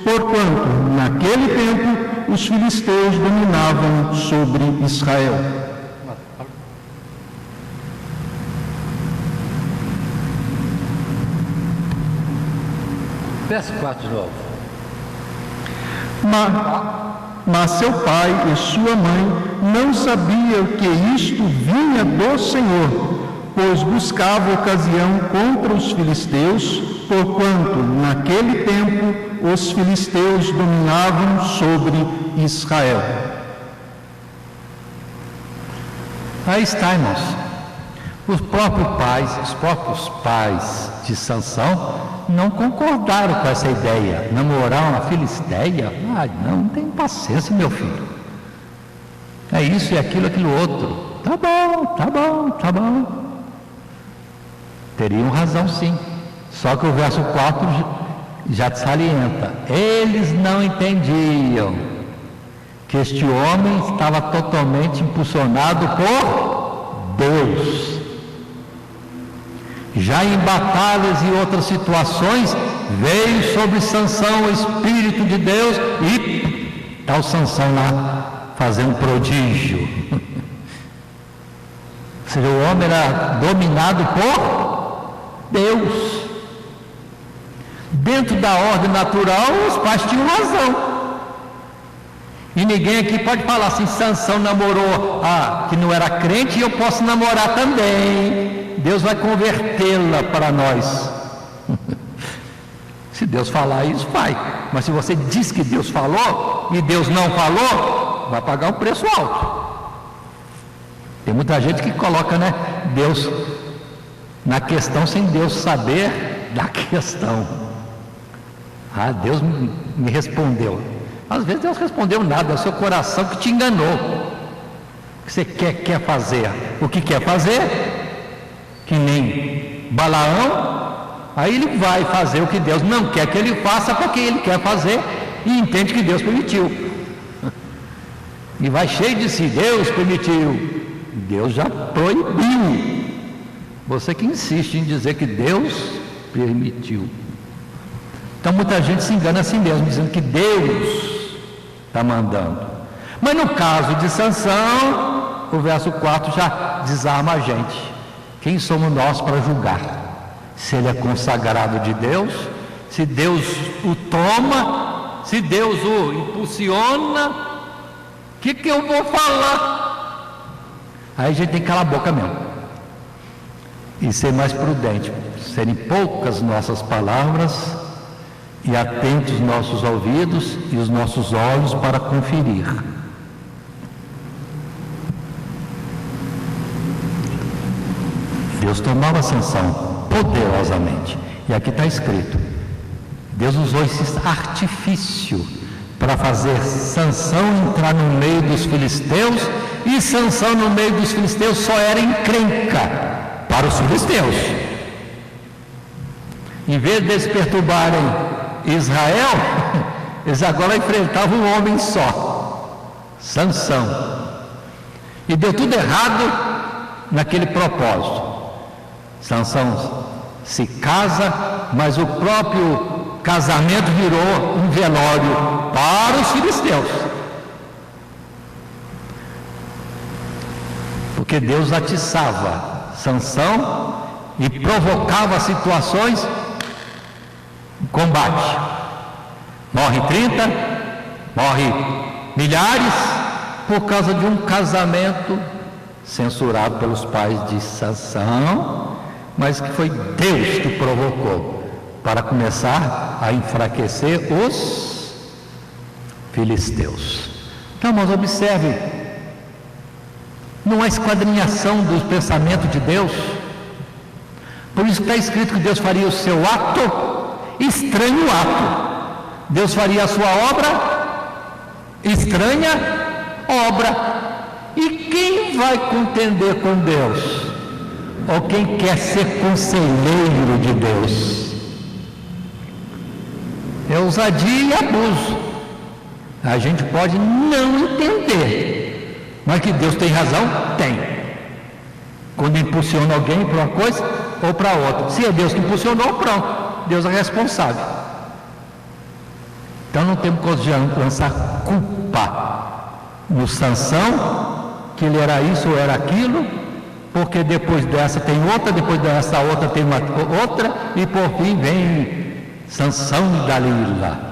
porquanto, naquele tempo, os filisteus dominavam sobre Israel. Verso 4 de novo. Mas seu pai e sua mãe não sabiam que isto vinha do Senhor, pois buscava ocasião contra os filisteus, porquanto, naquele tempo, os filisteus dominavam sobre Israel. Aí está, irmãos. Os próprios pais de Sansão não concordaram com essa ideia. Namorar uma filisteia? Não tem paciência, meu filho. É isso e aquilo, aquilo outro. Tá bom. Teriam razão, sim. Só que o verso 4 já te salienta. Eles não entendiam que este homem estava totalmente impulsionado por Deus. Já em batalhas e outras situações, veio sobre Sansão o Espírito de Deus e está o Sansão lá fazendo prodígio. Ou seja, o homem era dominado por Deus. Dentro da ordem natural, os pais tinham razão. E ninguém aqui pode falar assim: Sansão namorou que não era crente e eu posso namorar também. Deus vai convertê-la para nós. Se Deus falar isso, vai. Mas se você diz que Deus falou e Deus não falou, vai pagar um preço alto. Tem muita gente que coloca, né, Deus na questão sem Deus saber da questão. Ah, Deus me respondeu. Às vezes Deus respondeu nada, é o seu coração que te enganou. O que você quer fazer? O que quer fazer? Que nem Balaão, aí ele vai fazer o que Deus não quer que ele faça, porque ele quer fazer e entende que Deus permitiu. E vai cheio de si, Deus permitiu. Deus já proibiu. Você que insiste em dizer que Deus permitiu. Então muita gente se engana a si mesmo, dizendo que Deus está mandando. Mas no caso de Sansão, o verso 4 já desarma a gente. Quem somos nós para julgar? Se ele é consagrado de Deus, se Deus o toma, se Deus o impulsiona, o que eu vou falar? Aí a gente tem que calar a boca mesmo e ser mais prudente, serem poucas nossas palavras e atentos os nossos ouvidos e os nossos olhos para conferir. Deus tomava Sansão poderosamente, e aqui está escrito, Deus usou esse artifício para fazer Sansão entrar no meio dos filisteus, e Sansão no meio dos filisteus só era encrenca para os filisteus. Em vez de eles perturbarem Israel, eles agora enfrentavam um homem só, Sansão. E deu tudo errado naquele propósito. Sansão se casa, mas o próprio casamento virou um velório para os filisteus. Porque Deus atiçava Sansão e provocava situações de combate. Morre 30, morre milhares por causa de um casamento censurado pelos pais de Sansão, mas que foi Deus que provocou para começar a enfraquecer os filisteus. Então, irmãos, observe, não há esquadrinhação do pensamento de Deus. Por isso que está escrito que Deus faria o seu ato, estranho ato. Deus faria a sua obra, estranha obra. E quem vai contender com Deus? Ou quem quer ser conselheiro de Deus? É ousadia e abuso. A gente pode não entender, mas que Deus tem razão, tem. Quando impulsiona alguém para uma coisa ou para outra. Se é Deus que impulsionou, pronto, Deus é responsável. Então não temos que lançar culpa no Sansão, que ele era isso ou era aquilo, porque depois dessa tem outra, depois dessa outra tem uma outra, e por fim vem Sansão e Dalila.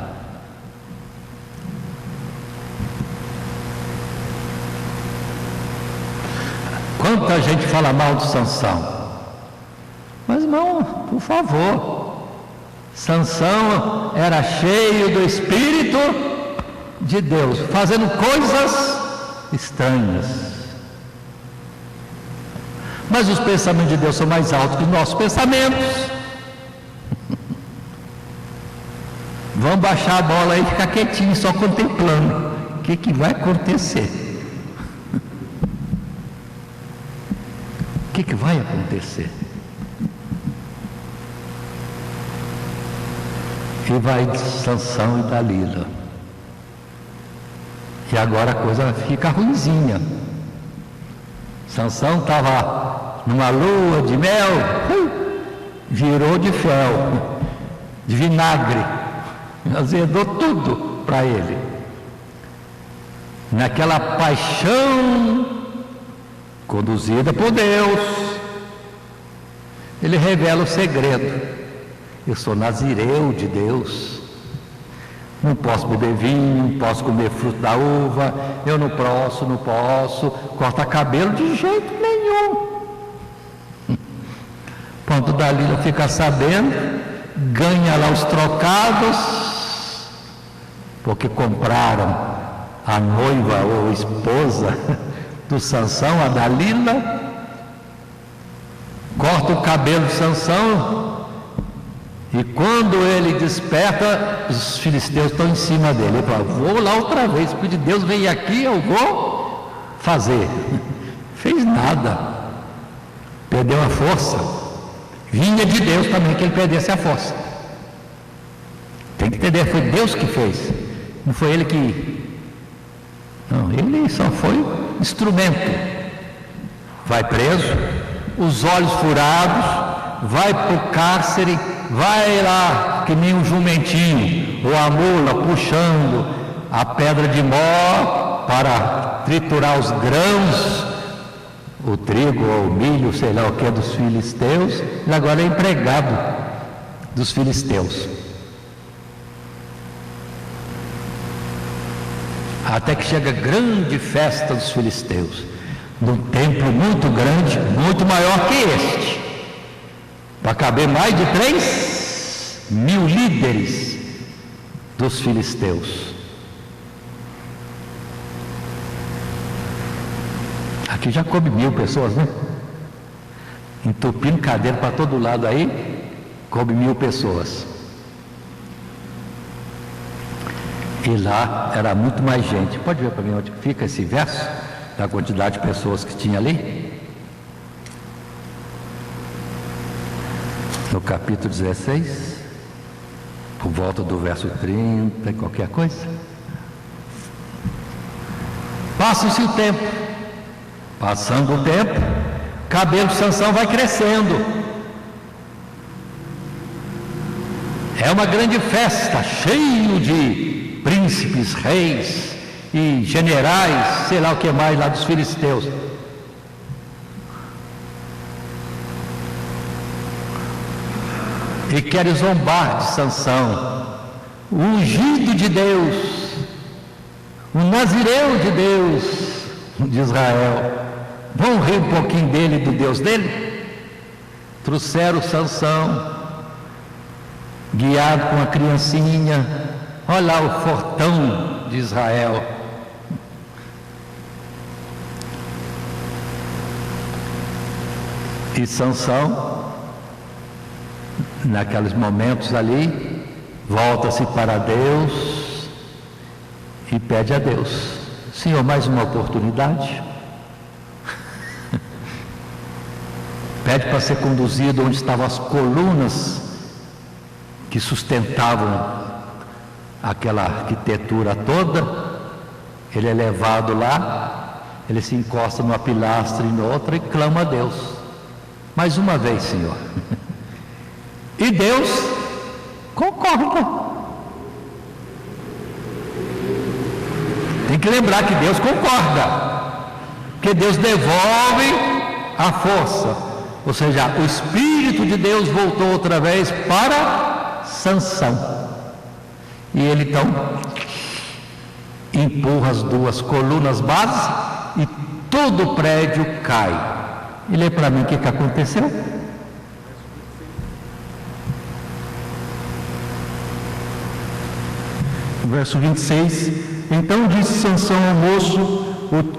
Quanta gente fala mal de Sansão. Mas irmão, por favor, Sansão era cheio do Espírito de Deus, fazendo coisas estranhas. Mas os pensamentos de Deus são mais altos que os nossos pensamentos. Vamos baixar a bola aí e ficar quietinho, só contemplando. O que vai acontecer? O que vai acontecer? E vai Sansão e Dalila. E agora a coisa fica ruinzinha. Sansão estava numa lua de mel, virou de fel, de vinagre, azedou tudo para ele. Naquela paixão conduzida por Deus, ele revela o segredo. Eu sou nazireu de Deus, não posso beber vinho, não posso comer fruto da uva, eu não posso cortar cabelo de jeito nenhum. Quando Dalila fica sabendo, ganha lá os trocados, porque compraram a noiva ou esposa do Sansão, a Dalila, corta o cabelo de Sansão, e quando ele desperta, os filisteus estão em cima dele. Ele fala: vou lá outra vez, porque Deus veio aqui, eu vou fazer. Fez nada, perdeu a força. Vinha de Deus também que ele perdesse a força. Tem que entender, foi Deus que fez, não foi ele que... Não, ele só foi instrumento. Vai preso, os olhos furados, vai para o cárcere, vai lá que nem um jumentinho, ou a mula puxando a pedra de mó para triturar os grãos, o trigo ou o milho, sei lá o que, dos filisteus. Ele agora é empregado dos filisteus. Até que chega a grande festa dos filisteus, num templo muito grande, muito maior que este, para caber mais de 3.000 líderes dos filisteus. Aqui já coube 1.000 pessoas, né? Entupindo cadeira para todo lado aí, coube 1.000 pessoas. E lá era muito mais gente. Pode ver para mim onde fica esse verso, da quantidade de pessoas que tinha ali? No capítulo 16, por volta do verso 30 e qualquer coisa. Passa-se o tempo. Passando o tempo, o cabelo de Sansão vai crescendo. É uma grande festa, cheio de príncipes, reis e generais, sei lá o que mais lá dos filisteus. E querem zombar de Sansão, o ungido de Deus, o nazireu de Deus de Israel. Vão rir um pouquinho dele e do Deus dele? Trouxeram Sansão, guiado com a criancinha. Olha lá o fortão de Israel. E Sansão, naqueles momentos ali, volta-se para Deus e pede a Deus: Senhor, mais uma oportunidade. Pede para ser conduzido onde estavam as colunas que sustentavam aquela arquitetura toda. Ele é levado lá, ele se encosta numa pilastra e noutra e clama a Deus: mais uma vez, Senhor. E Deus concorda. Tem que lembrar que Deus concorda, porque Deus devolve a força. Ou seja, o Espírito de Deus voltou outra vez para Sansão. E ele então empurra as duas colunas base e todo o prédio cai. E lê para mim o que aconteceu. Verso 26. Então disse Sansão ao moço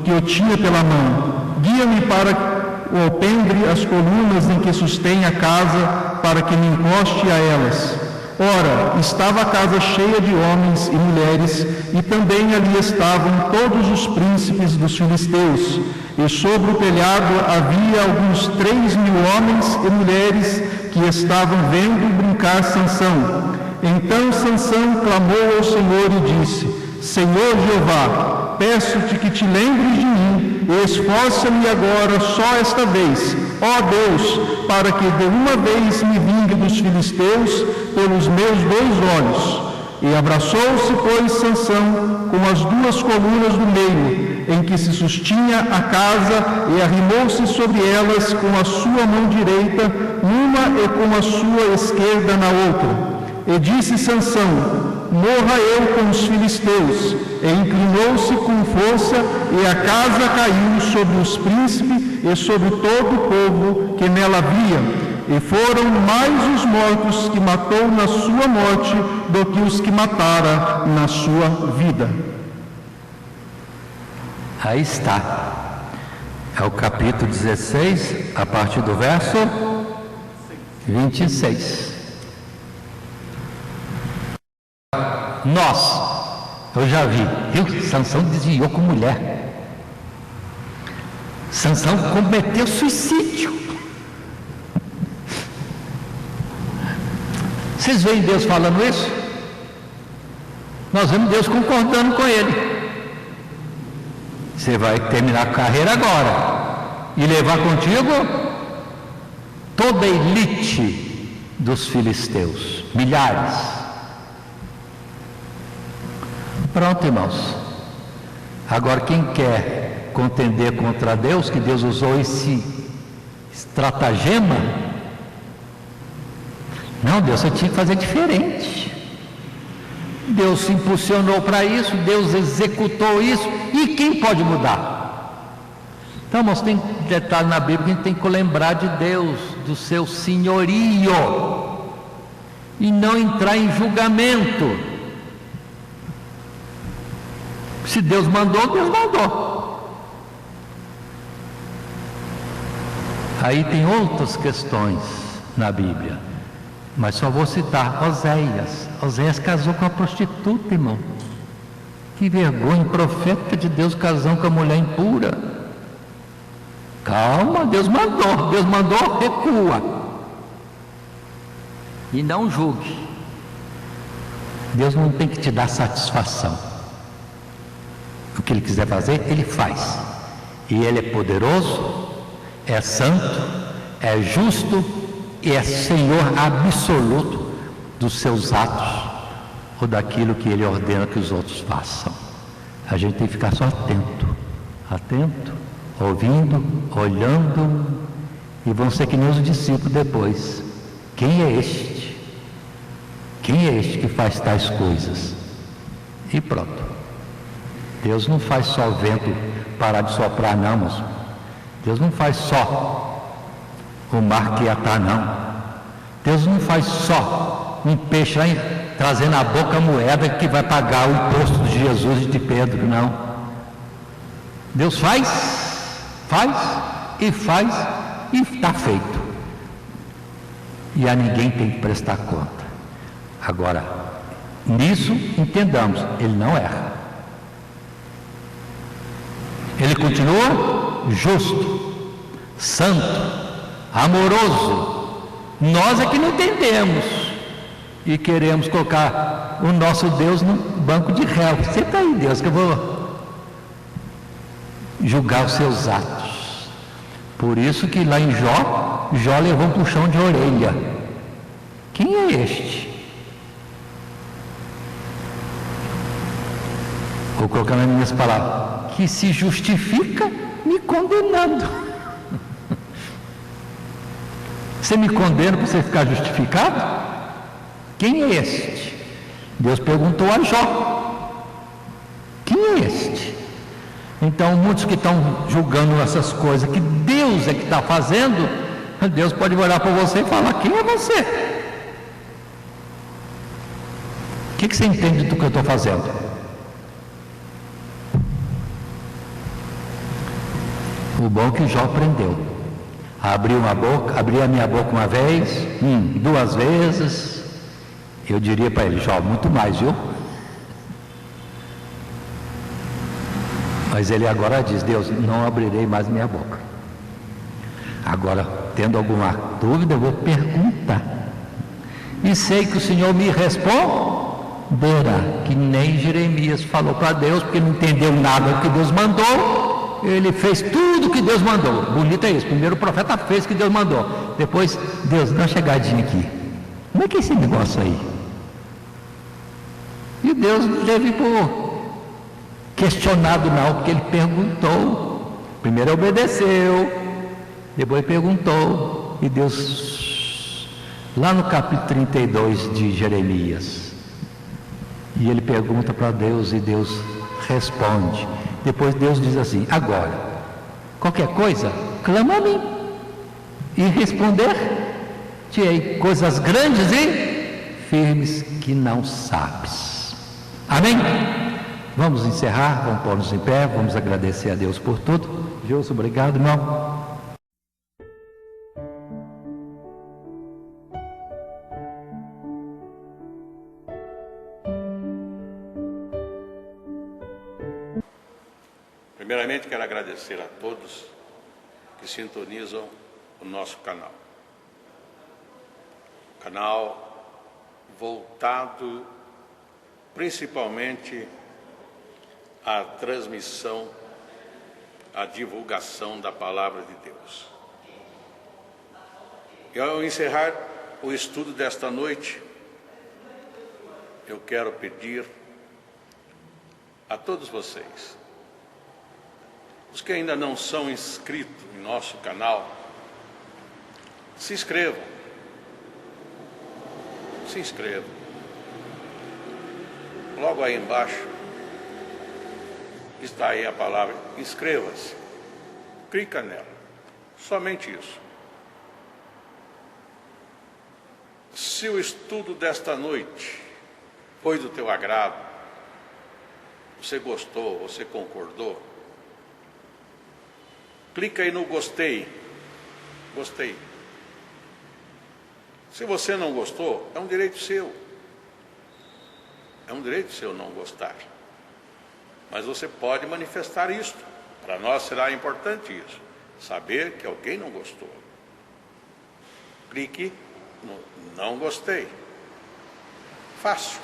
que o tinha pela mão: guia-me para o alpendre as colunas em que sustém a casa, para que me encoste a elas. Ora, estava a casa cheia de homens e mulheres, e também ali estavam todos os príncipes dos filisteus, e sobre o telhado havia alguns 3.000 homens e mulheres que estavam vendo brincar Sansão. Então Sansão clamou ao Senhor e disse: Senhor Jeová, peço-te que te lembres de mim e esforça-me agora só esta vez, ó Deus, para que de uma vez me vingue dos filisteus pelos meus 2 olhos. E abraçou-se, pois, Sansão com as 2 colunas do meio, em que se sustinha a casa, e arrimou-se sobre elas com a sua mão direita numa e com a sua esquerda na outra. E disse Sansão: morra eu com os filisteus. E inclinou-se com força, e a casa caiu sobre os príncipes e sobre todo o povo que nela havia. e foram mais os mortos que matou na sua morte do que os que matara na sua vida. Aí está. É o capítulo 16, a partir do verso 26. Eu já vi, viu? Sansão desviou com mulher. Sansão cometeu suicídio. Vocês veem Deus falando isso? Nós vemos Deus concordando com ele. Você vai terminar a carreira agora e levar contigo toda a elite dos filisteus, milhares. Pronto, irmãos. Agora quem quer contender contra Deus, que Deus usou esse estratagema, não, Deus, você tinha que fazer diferente. Deus se impulsionou para isso, Deus executou isso, e quem pode mudar? Então, irmãos, tem detalhe na Bíblia que a gente tem que lembrar de Deus, do seu senhorio, e não entrar em julgamento. Se Deus mandou, Deus mandou. Aí tem outras questões na Bíblia, mas só vou citar Oséias. Oséias casou com uma prostituta, irmão. Que vergonha, profeta de Deus casando com a mulher impura. Calma, Deus mandou, recua. E não julgue. Deus não tem que te dar satisfação. O que Ele quiser fazer, Ele faz. E Ele é poderoso, é santo, é justo e é Senhor absoluto dos seus atos ou daquilo que Ele ordena que os outros façam. A gente tem que ficar só atento, ouvindo, olhando, e vão ser que nem os discípulos depois. Quem é este? Quem é este que faz tais coisas? E pronto. Deus não faz só o vento parar de soprar, não, mas Deus não faz só o mar quietar, não. Deus não faz só um peixe lá trazendo na boca a moeda que vai pagar o imposto de Jesus e de Pedro, não. Deus faz e está feito. E a ninguém tem que prestar conta. Agora, nisso entendamos, Ele não erra. Ele continua justo, santo, amoroso. Nós é que não entendemos e queremos colocar o nosso Deus no banco de réu. Você está aí, Deus, que eu vou julgar os seus atos. Por isso que lá em Jó levou um puxão de orelha. Quem é este? Vou colocar nas minhas palavras, que se justifica me condenando. Você me condena para você ficar justificado? Quem é este? Deus perguntou a Jó. Quem é este? Então, muitos que estão julgando essas coisas que Deus é que está fazendo, Deus pode olhar para você e falar: quem é você? O que você entende do que eu estou fazendo? O bom é que Jó aprendeu. Abriu a minha boca uma vez, 2 vezes. Eu diria para ele: Jó, muito mais, viu? Mas ele agora diz: Deus, não abrirei mais minha boca. Agora, tendo alguma dúvida, eu vou perguntar. E sei que o Senhor me responderá, que nem Jeremias falou para Deus, porque não entendeu nada do que Deus mandou. Ele fez tudo o que Deus mandou. Bonito é isso. Primeiro o profeta fez o que Deus mandou. Depois, Deus, dá uma chegadinha aqui. Como é que é esse negócio aí? E Deus não teve por questionado não, porque ele perguntou. Primeiro obedeceu, depois perguntou. E Deus, lá no capítulo 32 de Jeremias, e ele pergunta para Deus e Deus responde. Depois Deus diz assim: agora, qualquer coisa, clama a mim, e responder, dir-te-ei coisas grandes e firmes que não sabes. Amém? Vamos encerrar, vamos pôr-nos em pé, vamos agradecer a Deus por tudo. Deus, obrigado, irmão. Primeiramente, quero agradecer a todos que sintonizam o nosso canal. Canal voltado principalmente à transmissão, à divulgação da Palavra de Deus. E ao encerrar o estudo desta noite, eu quero pedir a todos vocês, os que ainda não são inscritos em nosso canal, se inscrevam. Se inscrevam. Logo aí embaixo está aí a palavra inscreva-se. Clica nela. Somente isso. Se o estudo desta noite foi do teu agrado, você gostou, você concordou, clica aí no gostei. Gostei. Se você não gostou, é um direito seu. É um direito seu não gostar. Mas você pode manifestar isso. Para nós será importante isso. Saber que alguém não gostou. Clique no não gostei. Fácil.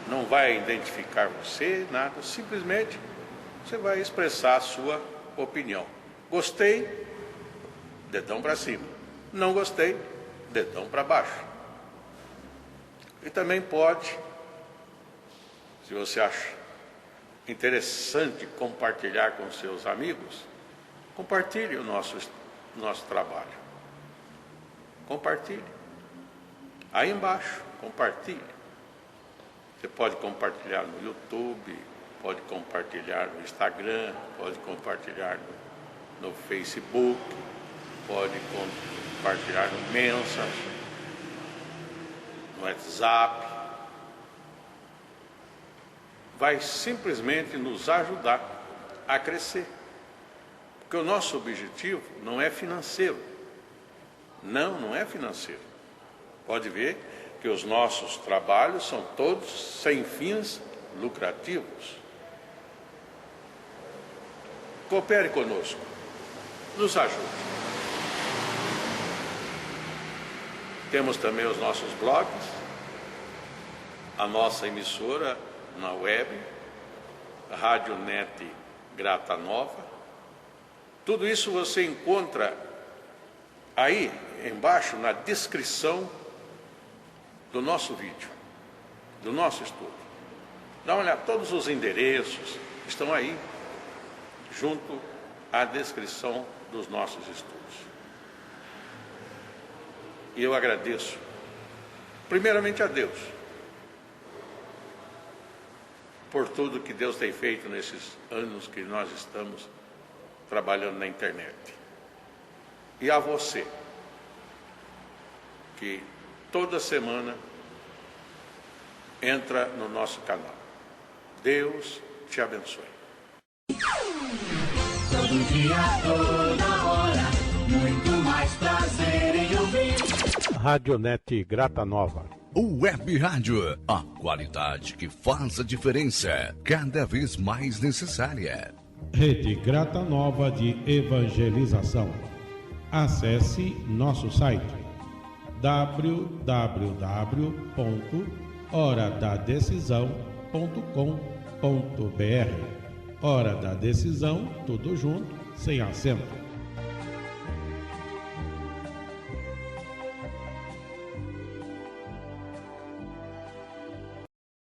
Não vai identificar você, nada. Simplesmente você vai expressar a sua opinião. Gostei, dedão para cima. Não gostei, dedão para baixo. E também pode, se você acha interessante compartilhar com seus amigos, compartilhe o nosso trabalho. Compartilhe. Aí embaixo, compartilhe. Você pode compartilhar no YouTube, pode compartilhar no Instagram, pode compartilhar no Facebook, pode compartilhar no Messenger, no WhatsApp. Vai simplesmente nos ajudar a crescer. Porque o nosso objetivo não é financeiro. Não é financeiro. Pode ver que os nossos trabalhos são todos sem fins lucrativos. Coopere conosco. Nos ajude. Temos também os nossos blogs, a nossa emissora na web, a Rádio Net Grata Nova. Tudo isso você encontra aí embaixo na descrição do nosso vídeo, do nosso estudo. Dá uma olhada, todos os endereços estão aí, junto à descrição dos nossos estudos. E eu agradeço, primeiramente a Deus, por tudo que Deus tem feito nesses anos que nós estamos trabalhando na internet. E a você, que toda semana entra no nosso canal. Deus te abençoe. Todo dia, toda hora, muito mais prazer em ouvir. Radionet Grata Nova. Web Rádio, a qualidade que faz a diferença, cada vez mais necessária. Rede Grata Nova de Evangelização. Acesse nosso site www.horadadecisão.com.br. Hora da Decisão, tudo junto, sem acento.